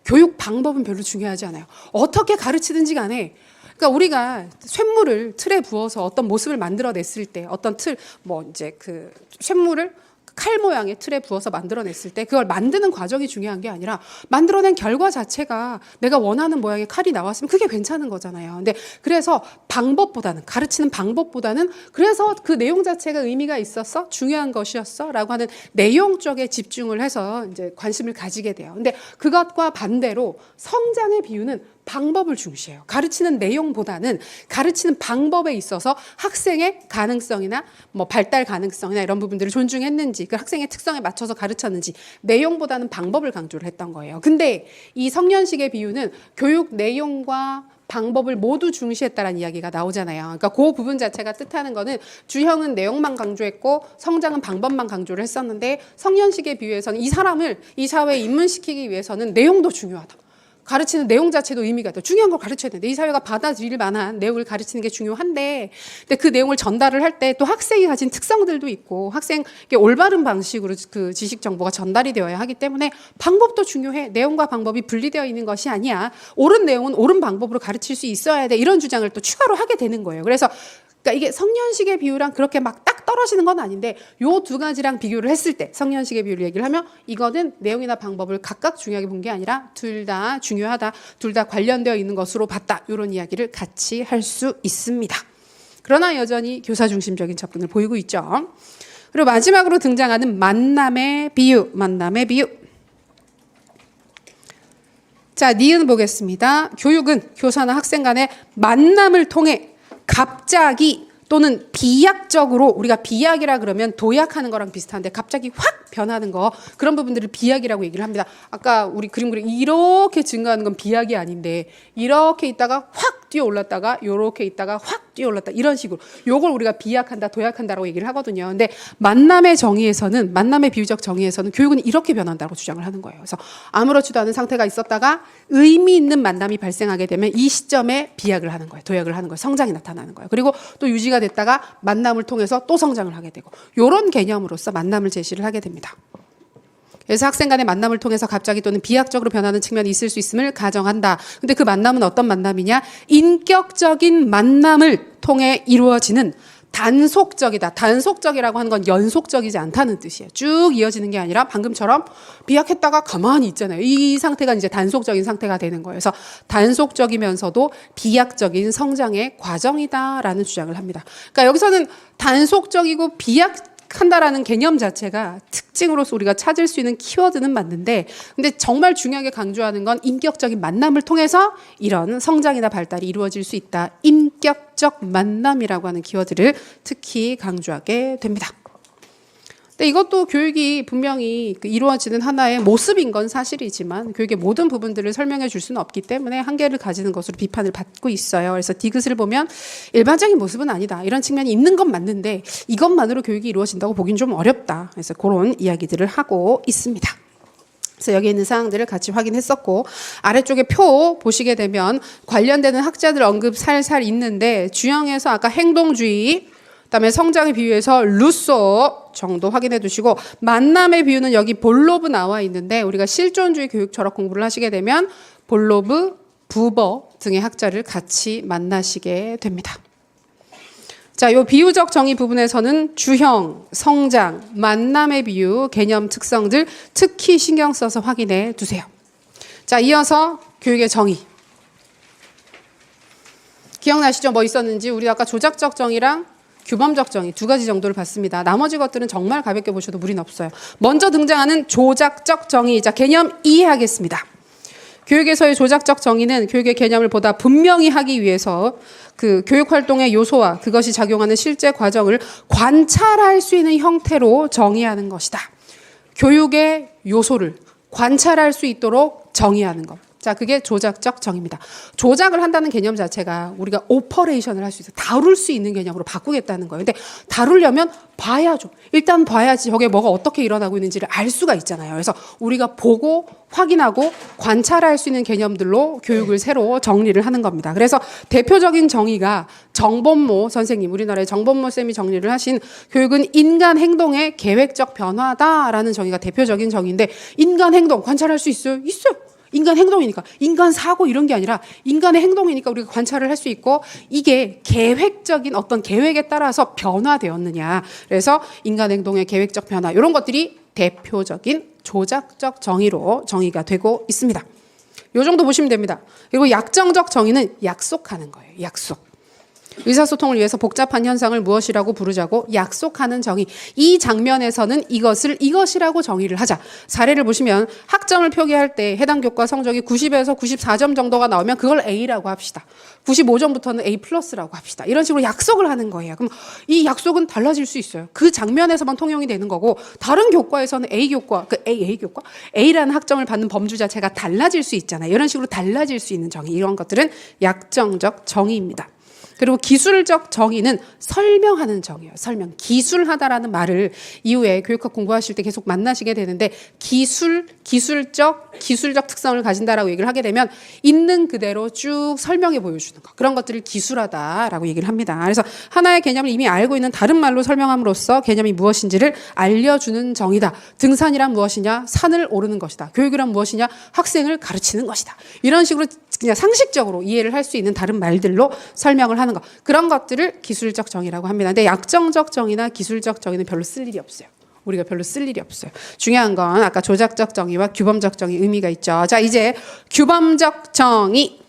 교육 방법은 별로 중요하지 않아요. 어떻게 가르치든지 간에 그러니까 우리가 쇳물을 틀에 부어서 어떤 모습을 만들어냈을 때 어떤 틀, 이제 그 쇳물을 칼 모양의 틀에 부어서 만들어냈을 때 그걸 만드는 과정이 중요한 게 아니라 만들어낸 결과 자체가 내가 원하는 모양의 칼이 나왔으면 그게 괜찮은 거잖아요. 근데 그래서 방법보다는 가르치는 방법보다는 그래서 그 내용 자체가 의미가 있었어? 중요한 것이었어? 라고 하는 내용 쪽에 집중을 해서 이제 관심을 가지게 돼요. 근데 그것과 반대로 성장의 비유는 방법을 중시해요. 가르치는 내용보다는 가르치는 방법에 있어서 학생의 가능성이나 발달 가능성이나 이런 부분들을 존중했는지 그 학생의 특성에 맞춰서 가르쳤는지 내용보다는 방법을 강조를 했던 거예요. 근데 이 성년식의 비유는 교육 내용과 방법을 모두 중시했다라는 이야기가 나오잖아요. 그러니까 그 부분 자체가 뜻하는 거는 주형은 내용만 강조했고 성장은 방법만 강조를 했었는데 성년식의 비유에서는 이 사람을 이 사회에 입문시키기 위해서는 내용도 중요하다. 가르치는 내용 자체도 의미가 있다. 중요한 걸 가르쳐야 되는데 이 사회가 받아들일 만한 내용을 가르치는 게 중요한데 근데 그 내용을 전달을 할 때 또 학생이 가진 특성들도 있고 학생에게 올바른 방식으로 그 지식 정보가 전달이 되어야 하기 때문에 방법도 중요해. 내용과 방법이 분리되어 있는 것이 아니야. 옳은 내용은 옳은 방법으로 가르칠 수 있어야 돼. 이런 주장을 또 추가로 하게 되는 거예요. 그래서 그러니까 이게 성년식의 비유랑 그렇게 막 딱 떨어지는 건 아닌데 요 두 가지랑 비교를 했을 때 성년식의 비유를 얘기를 하면 이거는 내용이나 방법을 각각 중요하게 본 게 아니라 둘 다 중요하다. 둘 다 관련되어 있는 것으로 봤다. 이런 이야기를 같이 할 수 있습니다. 그러나 여전히 교사 중심적인 접근을 보이고 있죠. 그리고 마지막으로 등장하는 만남의 비유. 만남의 비유. 자, 니은 보겠습니다. 교육은 교사나 학생 간의 만남을 통해 갑자기 또는 비약적으로 우리가 비약이라 그러면 도약하는 거랑 비슷한데 갑자기 확 변하는 거 그런 부분들을 비약이라고 얘기를 합니다. 아까 우리 그림 이렇게 증가하는 건 비약이 아닌데 이렇게 있다가 확 뛰어 올랐다가 요렇게 있다가 확 뛰어 올랐다 이런 식으로 요걸 우리가 비약한다 도약한다라고 얘기를 하거든요. 근데 만남의 정의에서는 만남의 비유적 정의에서는 교육은 이렇게 변한다고 주장을 하는 거예요. 그래서 아무렇지도 않은 상태가 있었다가 의미 있는 만남이 발생하게 되면 이 시점에 비약을 하는 거예요. 도약을 하는 거예요. 성장이 나타나는 거예요. 그리고 또 유지가 됐다가 만남을 통해서 또 성장을 하게 되고 이런 개념으로서 만남을 제시를 하게 됩니다. 그래서 학생 간의 만남을 통해서 갑자기 또는 비약적으로 변하는 측면이 있을 수 있음을 가정한다. 근데 그 만남은 어떤 만남이냐? 인격적인 만남을 통해 이루어지는 단속적이다. 단속적이라고 하는 건 연속적이지 않다는 뜻이에요. 쭉 이어지는 게 아니라 방금처럼 비약했다가 가만히 있잖아요. 이 상태가 이제 단속적인 상태가 되는 거예요. 그래서 단속적이면서도 비약적인 성장의 과정이다라는 주장을 합니다. 그러니까 여기서는 단속적이고 비약한다라는 개념 자체가 특징으로서 우리가 찾을 수 있는 키워드는 맞는데 근데 정말 중요하게 강조하는 건 인격적인 만남을 통해서 이런 성장이나 발달이 이루어질 수 있다. 인격적 만남이라고 하는 키워드를 특히 강조하게 됩니다. 근데 이것도 교육이 분명히 이루어지는 하나의 모습인 건 사실이지만 교육의 모든 부분들을 설명해 줄 수는 없기 때문에 한계를 가지는 것으로 비판을 받고 있어요. 그래서 디귿을 보면 일반적인 모습은 아니다. 이런 측면이 있는 건 맞는데 이것만으로 교육이 이루어진다고 보긴 좀 어렵다. 그래서 그런 이야기들을 하고 있습니다. 그래서 여기 있는 사항들을 같이 확인했었고 아래쪽에 표 보시게 되면 관련되는 학자들 언급 살살 있는데 주형에서 아까 행동주의 그다음에 성장의 비유에서 루소 정도 확인해 두시고, 만남의 비유는 여기 볼로브 나와 있는데 우리가 실존주의 교육 철학 공부를 하시게 되면 볼로브, 부버 등의 학자를 같이 만나시게 됩니다. 자, 요 비유적 정의 부분에서는 주형, 성장, 만남의 비유, 개념 특성들 특히 신경 써서 확인해 두세요. 자, 이어서 교육의 정의. 기억나시죠? 뭐 있었는지. 우리 아까 조작적 정의랑 규범적 정의 두 가지 정도를 봤습니다. 나머지 것들은 정말 가볍게 보셔도 무리는 없어요. 먼저 등장하는 조작적 정의. 자, 개념 이해하겠습니다. 교육에서의 조작적 정의는 교육의 개념을 보다 분명히 하기 위해서 그 교육 활동의 요소와 그것이 작용하는 실제 과정을 관찰할 수 있는 형태로 정의하는 것이다. 교육의 요소를 관찰할 수 있도록 정의하는 것. 자, 그게 조작적 정의입니다. 조작을 한다는 개념 자체가 우리가 오퍼레이션을 할 수 있어요. 다룰 수 있는 개념으로 바꾸겠다는 거예요. 근데 다루려면 봐야죠. 일단 봐야지 저게 뭐가 어떻게 일어나고 있는지를 알 수가 있잖아요. 그래서 우리가 보고 확인하고 관찰할 수 있는 개념들로 교육을 새로 정리를 하는 겁니다. 그래서 대표적인 정의가 정범모 선생님, 우리나라의 정범모 쌤이 정리를 하신 교육은 인간 행동의 계획적 변화다라는 정의가 대표적인 정의인데, 인간 행동 관찰할 수 있어요? 있어요. 인간 행동이니까. 인간 사고 이런 게 아니라 인간의 행동이니까 우리가 관찰을 할 수 있고, 이게 계획적인 어떤 계획에 따라서 변화되었느냐. 그래서 인간 행동의 계획적 변화, 이런 것들이 대표적인 조작적 정의로 정의가 되고 있습니다. 이 정도 보시면 됩니다. 그리고 약정적 정의는 약속하는 거예요. 약속. 의사소통을 위해서 복잡한 현상을 무엇이라고 부르자고 약속하는 정의. 이 장면에서는 이것을 이것이라고 정의를 하자. 사례를 보시면 학점을 표기할 때 해당 교과 성적이 90에서 94점 정도가 나오면 그걸 A라고 합시다. 95점부터는 A 플러스라고 합시다. 이런 식으로 약속을 하는 거예요. 그럼 이 약속은 달라질 수 있어요. 그 장면에서만 통용이 되는 거고, 다른 교과에서는 A 교과, A 교과, A라는 학점을 받는 범주 자체가 달라질 수 있잖아요. 이런 식으로 달라질 수 있는 정의, 이런 것들은 약정적 정의입니다. 그리고 기술적 정의는 설명하는 정의예요. 설명. 기술하다라는 말을 이후에 교육학 공부하실 때 계속 만나시게 되는데, 기술적 특성을 가진다라고 얘기를 하게 되면 있는 그대로 쭉 설명해 보여주는 것. 그런 것들을 기술하다라고 얘기를 합니다. 그래서 하나의 개념을 이미 알고 있는 다른 말로 설명함으로써 개념이 무엇인지를 알려주는 정의다. 등산이란 무엇이냐? 산을 오르는 것이다. 교육이란 무엇이냐? 학생을 가르치는 것이다. 이런 식으로 그냥 상식적으로 이해를 할 수 있는 다른 말들로 설명을 하는 것. 그런 것들을 기술적 정의라고 합니다. 근데 약정적 정의나 기술적 정의는 별로 쓸 일이 없어요. 우리가 별로 쓸 일이 없어요. 중요한 건 아까 조작적 정의와 규범적 정의 의미가 있죠. 자, 이제 규범적 정의.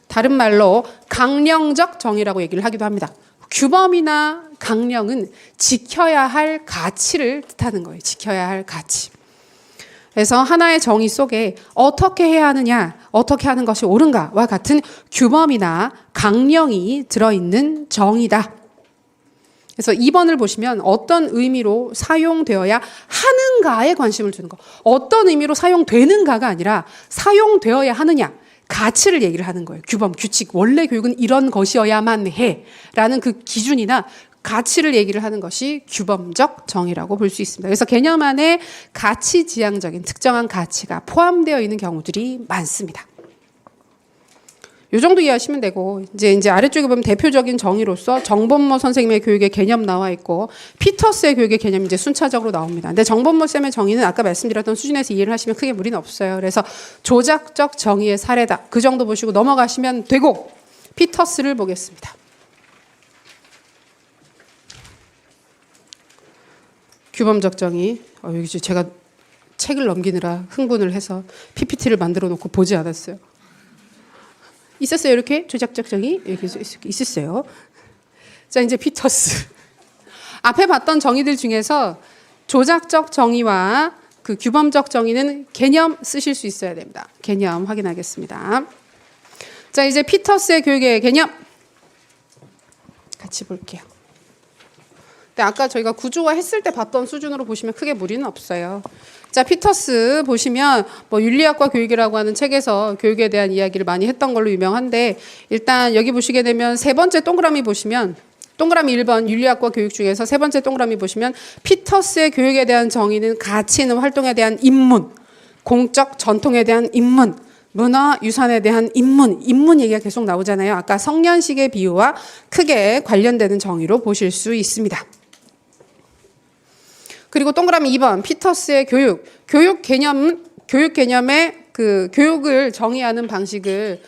다른 말로 강령적 정의라고 얘기를 하기도 합니다. 규범이나 강령은 지켜야 할 가치를 뜻하는 거예요. 지켜야 할 가치. 그래서 하나의 정의 속에 어떻게 해야 하느냐, 어떻게 하는 것이 옳은가와 같은 규범이나 강령이 들어있는 정의다. 그래서 2번을 보시면 어떤 의미로 사용되어야 하는가에 관심을 두는 거. 어떤 의미로 사용되는가가 아니라 사용되어야 하느냐, 가치를 얘기를 하는 거예요. 규범, 규칙, 원래 교육은 이런 것이어야만 해 라는 그 기준이나 가치를 얘기를 하는 것이 규범적 정의라고 볼 수 있습니다. 그래서 개념 안에 가치 지향적인 특정한 가치가 포함되어 있는 경우들이 많습니다. 이 정도 이해하시면 되고, 이제 아래쪽에 보면 대표적인 정의로서 정범모 선생님의 교육의 개념 나와 있고, 피터스의 교육의 개념이 이제 순차적으로 나옵니다. 근데 정범모 쌤의 정의는 아까 말씀드렸던 수준에서 이해를 하시면 크게 무리는 없어요. 그래서 조작적 정의의 사례다. 그 정도 보시고 넘어가시면 되고, 피터스를 보겠습니다. 규범적 정의. 여기 제가 책을 넘기느라 흥분을 해서 PPT를 만들어 놓고 보지 않았어요. 있었어요. 이렇게 조작적 정의 이렇게 있었어요. 자, 이제 피터스. 앞에 봤던 정의들 중에서 조작적 정의와 그 규범적 정의는 개념 쓰실 수 있어야 됩니다. 개념 확인하겠습니다. 자, 이제 피터스의 교육의 개념 같이 볼게요. 아까 저희가 구조화 했을 때 봤던 수준으로 보시면 크게 무리는 없어요. 자, 피터스 보시면 뭐 윤리학과 교육이라고 하는 책에서 교육에 대한 이야기를 많이 했던 걸로 유명한데, 일단 여기 보시게 되면 세 번째 동그라미 보시면, 동그라미 1번 윤리학과 교육 중에서 세 번째 동그라미 보시면 피터스의 교육에 대한 정의는 가치 있는 활동에 대한 입문, 공적 전통에 대한 입문, 문화유산에 대한 입문 얘기가 계속 나오잖아요. 아까 성년식의 비유와 크게 관련되는 정의로 보실 수 있습니다. 그리고 동그라미 2번 피터스의 교육 개념의 그 교육을 정의하는 방식을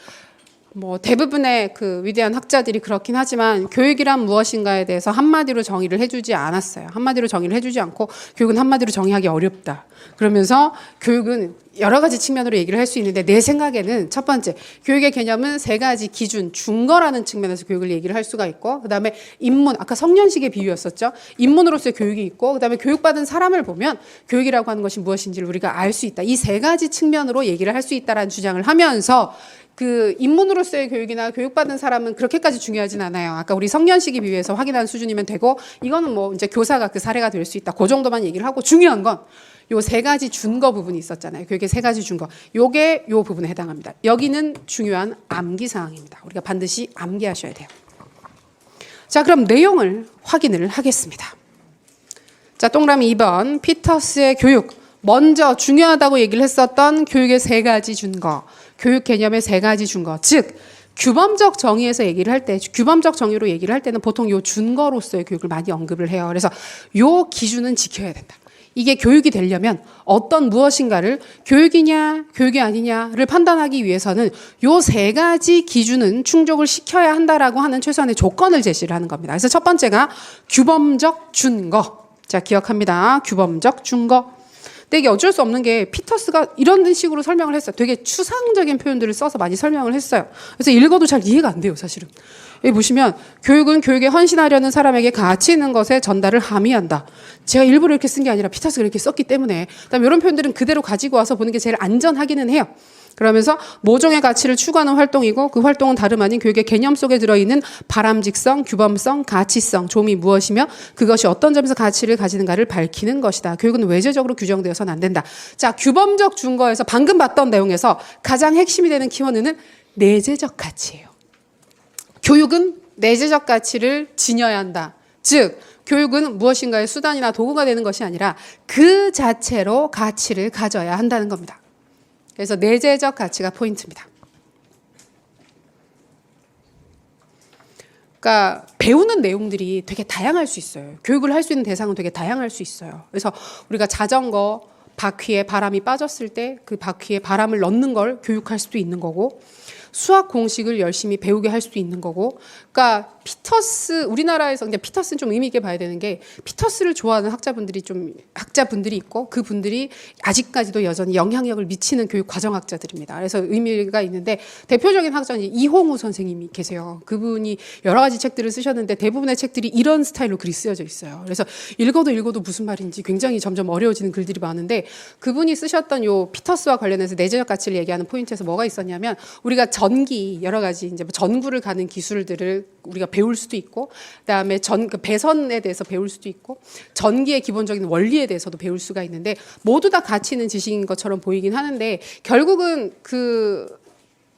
뭐 대부분의 그 위대한 학자들이 그렇긴 하지만 교육이란 무엇인가에 대해서 한마디로 정의를 해주지 않았어요. 한마디로 정의를 해주지 않고 교육은 한마디로 정의하기 어렵다. 그러면서 교육은 여러 가지 측면으로 얘기를 할 수 있는데 내 생각에는 첫 번째 교육의 개념은 세 가지 기준 준거라는 측면에서 교육을 얘기를 할 수가 있고 그다음에 입문 아까 성년식의 비유였었죠. 입문으로서의 교육이 있고 그다음에 교육받은 사람을 보면 교육이라고 하는 것이 무엇인지를 우리가 알 수 있다. 이 세 가지 측면으로 얘기를 할 수 있다라는 주장을 하면서 그 입문으로서의 교육이나 교육받은 사람은 그렇게까지 중요하진 않아요. 아까 우리 성년식에 비유해서 확인한 수준이면 되고 이거는 뭐 이제 교사가 그 사례가 될 수 있다. 그 정도만 얘기를 하고 중요한 건 요 세 가지 준거 부분이 있었잖아요. 교육의 세 가지 준거. 요게 요 부분에 해당합니다. 여기는 중요한 암기 사항입니다. 우리가 반드시 암기하셔야 돼요. 자, 그럼 내용을 확인을 하겠습니다. 자, 동그라미 2번 피터스의 교육. 먼저 중요하다고 얘기를 했었던 교육의 세 가지 준거. 교육 개념의 세 가지 준거. 즉 규범적 정의에서 얘기를 할 때 규범적 정의로 얘기를 할 때는 보통 요 준거로서의 교육을 많이 언급을 해요. 그래서 요 기준은 지켜야 된다. 이게 교육이 되려면 어떤 무엇인가를 교육이냐 교육이 아니냐를 판단하기 위해서는 요 세 가지 기준은 충족을 시켜야 한다라고 하는 최소한의 조건을 제시를 하는 겁니다. 그래서 첫 번째가 규범적 준거. 자, 기억합니다. 규범적 준거. 근데 이게 어쩔 수 없는 게 피터스가 이런 식으로 설명을 했어요. 되게 추상적인 표현들을 써서 많이 설명을 했어요. 그래서 읽어도 잘 이해가 안 돼요, 사실은. 여기 보시면 교육은 교육에 헌신하려는 사람에게 가치 있는 것에 전달을 함의한다. 제가 일부러 이렇게 쓴 게 아니라 피터스가 이렇게 썼기 때문에 그다음에 이런 표현들은 그대로 가지고 와서 보는 게 제일 안전하기는 해요. 그러면서 모종의 가치를 추구하는 활동이고 그 활동은 다름 아닌 교육의 개념 속에 들어있는 바람직성, 규범성, 가치성, 좀이 무엇이며 그것이 어떤 점에서 가치를 가지는가를 밝히는 것이다. 교육은 외재적으로 규정되어서는 안 된다. 자, 규범적 준거에서 방금 봤던 내용에서 가장 핵심이 되는 키워드는 내재적 가치예요. 교육은 내재적 가치를 지녀야 한다. 즉 교육은 무엇인가의 수단이나 도구가 되는 것이 아니라 그 자체로 가치를 가져야 한다는 겁니다. 그래서 내재적 가치가 포인트입니다. 그러니까 배우는 내용들이 되게 다양할 수 있어요. 교육을 할 수 있는 대상은 되게 다양할 수 있어요. 그래서 우리가 자전거 바퀴에 바람이 빠졌을 때 그 바퀴에 바람을 넣는 걸 교육할 수도 있는 거고 수학 공식을 열심히 배우게 할 수도 있는 거고 그러니까 피터스 우리나라에서 근데 피터스는 좀 의미 있게 봐야 되는 게 피터스를 좋아하는 학자분들이 있고 그분들이 아직까지도 여전히 영향력을 미치는 교육 과정학자들입니다. 그래서 의미가 있는데 대표적인 학자는 이홍우 선생님이 계세요. 그분이 여러 가지 책들을 쓰셨는데 대부분의 책들이 이런 스타일로 글이 쓰여져 있어요. 그래서 읽어도 무슨 말인지 굉장히 점점 어려워지는 글들이 많은데 그분이 쓰셨던 요 피터스와 관련해서 내재적 가치를 얘기하는 포인트에서 뭐가 있었냐면 우리가 전기 여러 가지 이제 전구를 가는 기술들을 우리가 배울 수도 있고 그다음에 그 배선에 대해서 배울 수도 있고 전기의 기본적인 원리에 대해서도 배울 수가 있는데 모두 다 가치 있는 지식인 것처럼 보이긴 하는데 결국은 그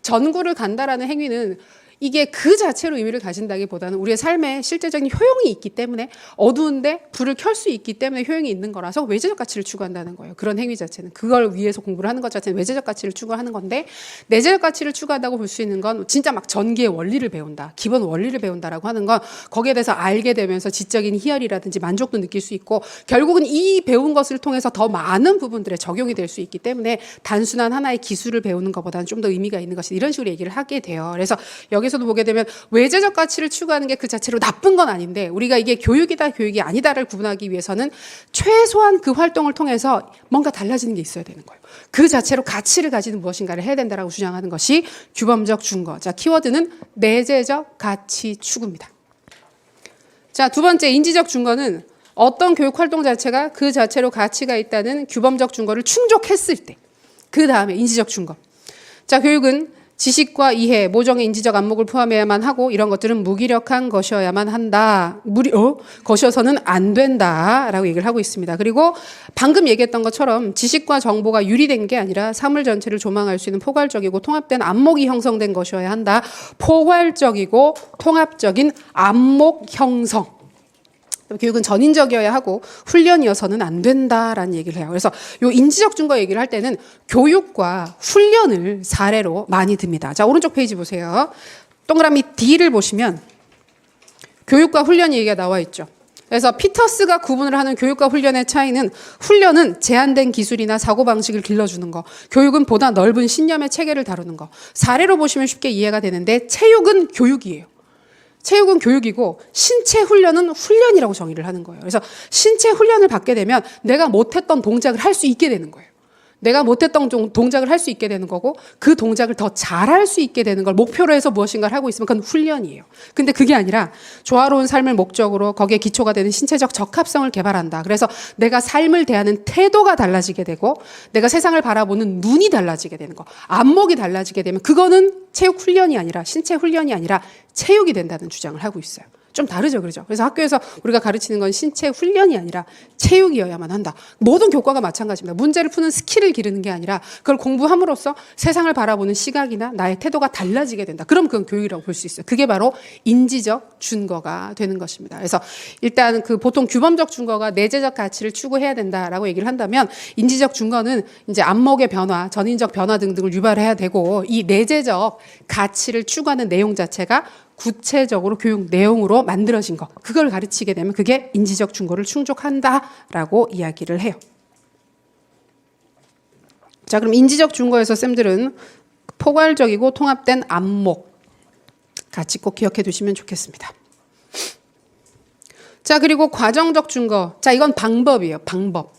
전구를 간다라는 행위는 이게 그 자체로 의미를 가진다기보다는 우리의 삶에 실제적인 효용이 있기 때문에 어두운데 불을 켤 수 있기 때문에 효용이 있는 거라서 외재적 가치를 추구한다는 거예요. 그런 행위 자체는 그걸 위해서 공부를 하는 것 자체는 외재적 가치를 추구하는 건데 내재적 가치를 추구한다고 볼 수 있는 건 진짜 막 전기의 원리를 배운다. 기본 원리를 배운다라고 하는 건 거기에 대해서 알게 되면서 지적인 희열이라든지 만족도 느낄 수 있고 결국은 이 배운 것을 통해서 더 많은 부분들에 적용이 될 수 있기 때문에 단순한 하나의 기술을 배우는 것보다는 좀 더 의미가 있는 것이 이런 식으로 얘기를 하게 돼요. 그래서 여기서도 보게 되면 외재적 가치를 추구하는 게 그 자체로 나쁜 건 아닌데 우리가 이게 교육이다 교육이 아니다를 구분하기 위해서는 최소한 그 활동을 통해서 뭔가 달라지는 게 있어야 되는 거예요. 그 자체로 가치를 가지는 무엇인가를 해야 된다라고 주장하는 것이 규범적 준거. 자, 키워드는 내재적 가치 추구입니다. 자, 두 번째 인지적 준거는 어떤 교육 활동 자체가 그 자체로 가치가 있다는 규범적 준거를 충족했을 때 그 다음에 인지적 준거. 자, 교육은 지식과 이해, 모종의 인지적 안목을 포함해야만 하고 이런 것들은 무기력한 것이어야만 한다. 것이어서는 안 된다라고 얘기를 하고 있습니다. 그리고 방금 얘기했던 것처럼 지식과 정보가 유리된 게 아니라 사물 전체를 조망할 수 있는 포괄적이고 통합된 안목이 형성된 것이어야 한다. 포괄적이고 통합적인 안목 형성. 교육은 전인적이어야 하고 훈련이어서는 안 된다라는 얘기를 해요. 그래서 요 인지적 증거 얘기를 할 때는 교육과 훈련을 사례로 많이 듭니다. 자, 오른쪽 페이지 보세요. 동그라미 D를 보시면 교육과 훈련 얘기가 나와 있죠. 그래서 피터스가 구분을 하는 교육과 훈련의 차이는 훈련은 제한된 기술이나 사고방식을 길러주는 거, 교육은 보다 넓은 신념의 체계를 다루는 거. 사례로 보시면 쉽게 이해가 되는데 체육은 교육이에요. 체육은 교육이고 신체 훈련은 훈련이라고 정의를 하는 거예요. 그래서 신체 훈련을 받게 되면 내가 못했던 동작을 할 수 있게 되는 거예요. 내가 못했던 동작을 할 수 있게 되는 거고 그 동작을 더 잘할 수 있게 되는 걸 목표로 해서 무엇인가를 하고 있으면 그건 훈련이에요. 근데 그게 아니라 조화로운 삶을 목적으로 거기에 기초가 되는 신체적 적합성을 개발한다. 그래서 내가 삶을 대하는 태도가 달라지게 되고 내가 세상을 바라보는 눈이 달라지게 되는 거, 안목이 달라지게 되면 그거는 체육 훈련이 아니라 신체 훈련이 아니라 체육이 된다는 주장을 하고 있어요. 좀 다르죠, 그렇죠? 그래서 학교에서 우리가 가르치는 건 신체 훈련이 아니라 체육이어야만 한다. 모든 교과가 마찬가지입니다. 문제를 푸는 스킬을 기르는 게 아니라 그걸 공부함으로써 세상을 바라보는 시각이나 나의 태도가 달라지게 된다. 그럼 그건 교육이라고 볼 수 있어요. 그게 바로 인지적 준거가 되는 것입니다. 그래서 일단 그 보통 규범적 준거가 내재적 가치를 추구해야 된다라고 얘기를 한다면 인지적 준거는 이제 안목의 변화, 전인적 변화 등등을 유발해야 되고 이 내재적 가치를 추구하는 내용 자체가 구체적으로 교육 내용으로 만들어진 거, 그걸 가르치게 되면 그게 인지적 준거를 충족한다라고 이야기를 해요. 자, 그럼 인지적 준거에서 쌤들은 포괄적이고 통합된 안목 같이 꼭 기억해 두시면 좋겠습니다. 자, 그리고 과정적 준거. 자, 이건 방법이에요. 방법.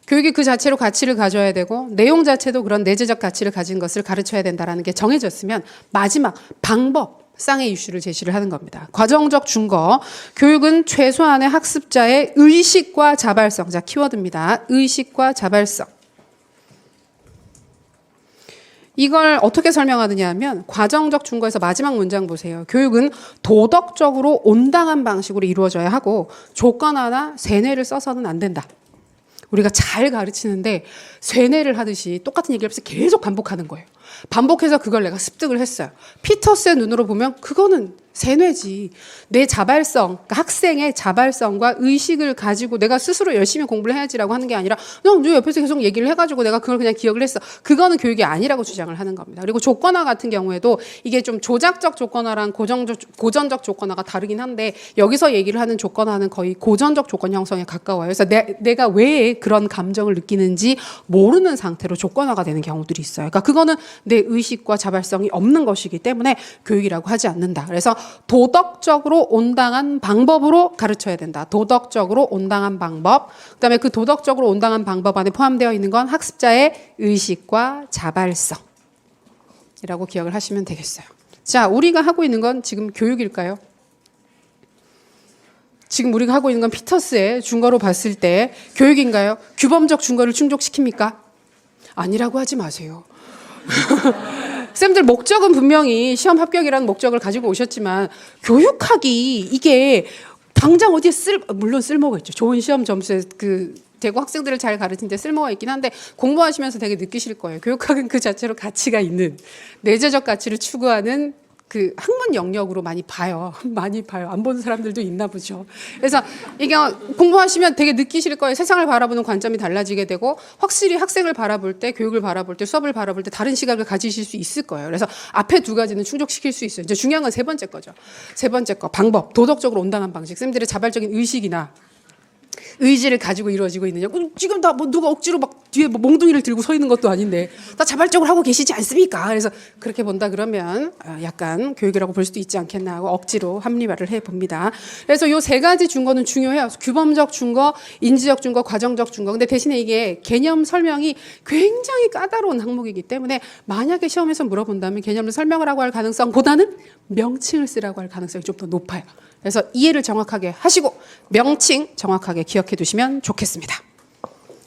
교육이 그 자체로 가치를 가져야 되고 내용 자체도 그런 내재적 가치를 가진 것을 가르쳐야 된다는 게 정해졌으면 마지막 방법 쌍의 이슈를 제시를 하는 겁니다. 과정적 준거. 교육은 최소한의 학습자의 의식과 자발성. 자, 키워드입니다. 의식과 자발성. 이걸 어떻게 설명하느냐 하면 과정적 준거에서 마지막 문장 보세요. 교육은 도덕적으로 온당한 방식으로 이루어져야 하고 조건화나 세뇌를 써서는 안 된다. 우리가 잘 가르치는데 세뇌를 하듯이 똑같은 얘기를 하면서 계속 반복하는 거예요. 반복해서 그걸 내가 습득을 했어요. 피터스의 눈으로 보면 그거는 세뇌지. 내 자발성, 그러니까 학생의 자발성과 의식을 가지고 내가 스스로 열심히 공부를 해야지라고 하는 게 아니라 너 옆에서 계속 얘기를 해가지고 내가 그걸 그냥 기억을 했어. 그거는 교육이 아니라고 주장을 하는 겁니다. 그리고 조건화 같은 경우에도 이게 좀 조작적 조건화랑 고전적 조건화가 다르긴 한데 여기서 얘기를 하는 조건화는 거의 고전적 조건 형성에 가까워요. 그래서 내가 왜 그런 감정을 느끼는지 모르는 상태로 조건화가 되는 경우들이 있어요. 그러니까 그거는 내 의식과 자발성이 없는 것이기 때문에 교육이라고 하지 않는다. 그래서 도덕적으로 온당한 방법으로 가르쳐야 된다. 도덕적으로 온당한 방법. 그다음에 그 도덕적으로 온당한 방법 안에 포함되어 있는 건 학습자의 의식과 자발성이라고 기억을 하시면 되겠어요. 자, 우리가 하고 있는 건 지금 교육일까요? 지금 우리가 하고 있는 건 피터스의 준거로 봤을 때 교육인가요? 규범적 준거를 충족시킵니까? 아니라고 하지 마세요. 쌤들 목적은 분명히 시험 합격이라는 목적을 가지고 오셨지만 교육학이 이게 당장 어디에 물론 쓸모가 있죠. 좋은 시험 점수에 되고 학생들을 잘 가르치는데 쓸모가 있긴 한데 공부하시면서 되게 느끼실 거예요. 교육학은 그 자체로 가치가 있는 내재적 가치를 추구하는 그 학문 영역으로 많이 봐요. 많이 봐요. 안 보는 사람들도 있나 보죠. 그래서 이게 공부하시면 되게 느끼실 거예요. 세상을 바라보는 관점이 달라지게 되고 확실히 학생을 바라볼 때, 교육을 바라볼 때, 수업을 바라볼 때 다른 시각을 가지실 수 있을 거예요. 그래서 앞에 두 가지는 충족시킬 수 있어요. 이제 중요한 건 세 번째 거죠. 세 번째 거, 방법, 도덕적으로 온당한 방식. 쌤들의 자발적인 의식이나 의지를 가지고 이루어지고 있느냐. 지금 다 뭐 누가 억지로 막 뒤에 뭐 몽둥이를 들고 서 있는 것도 아닌데 다 자발적으로 하고 계시지 않습니까? 그래서 그렇게 본다 그러면 약간 교육이라고 볼 수도 있지 않겠나 하고 억지로 합리화를 해봅니다. 그래서 요 세 가지 준거는 중요해요. 규범적 준거, 인지적 준거, 과정적 준거. 근데 대신에 이게 개념 설명이 굉장히 까다로운 항목이기 때문에 만약에 시험에서 물어본다면 개념을 설명을 하고 할 가능성보다는 명칭을 쓰라고 할 가능성이 좀 더 높아요. 그래서 이해를 정확하게 하시고 명칭 정확하게 기억해 두시면 좋겠습니다.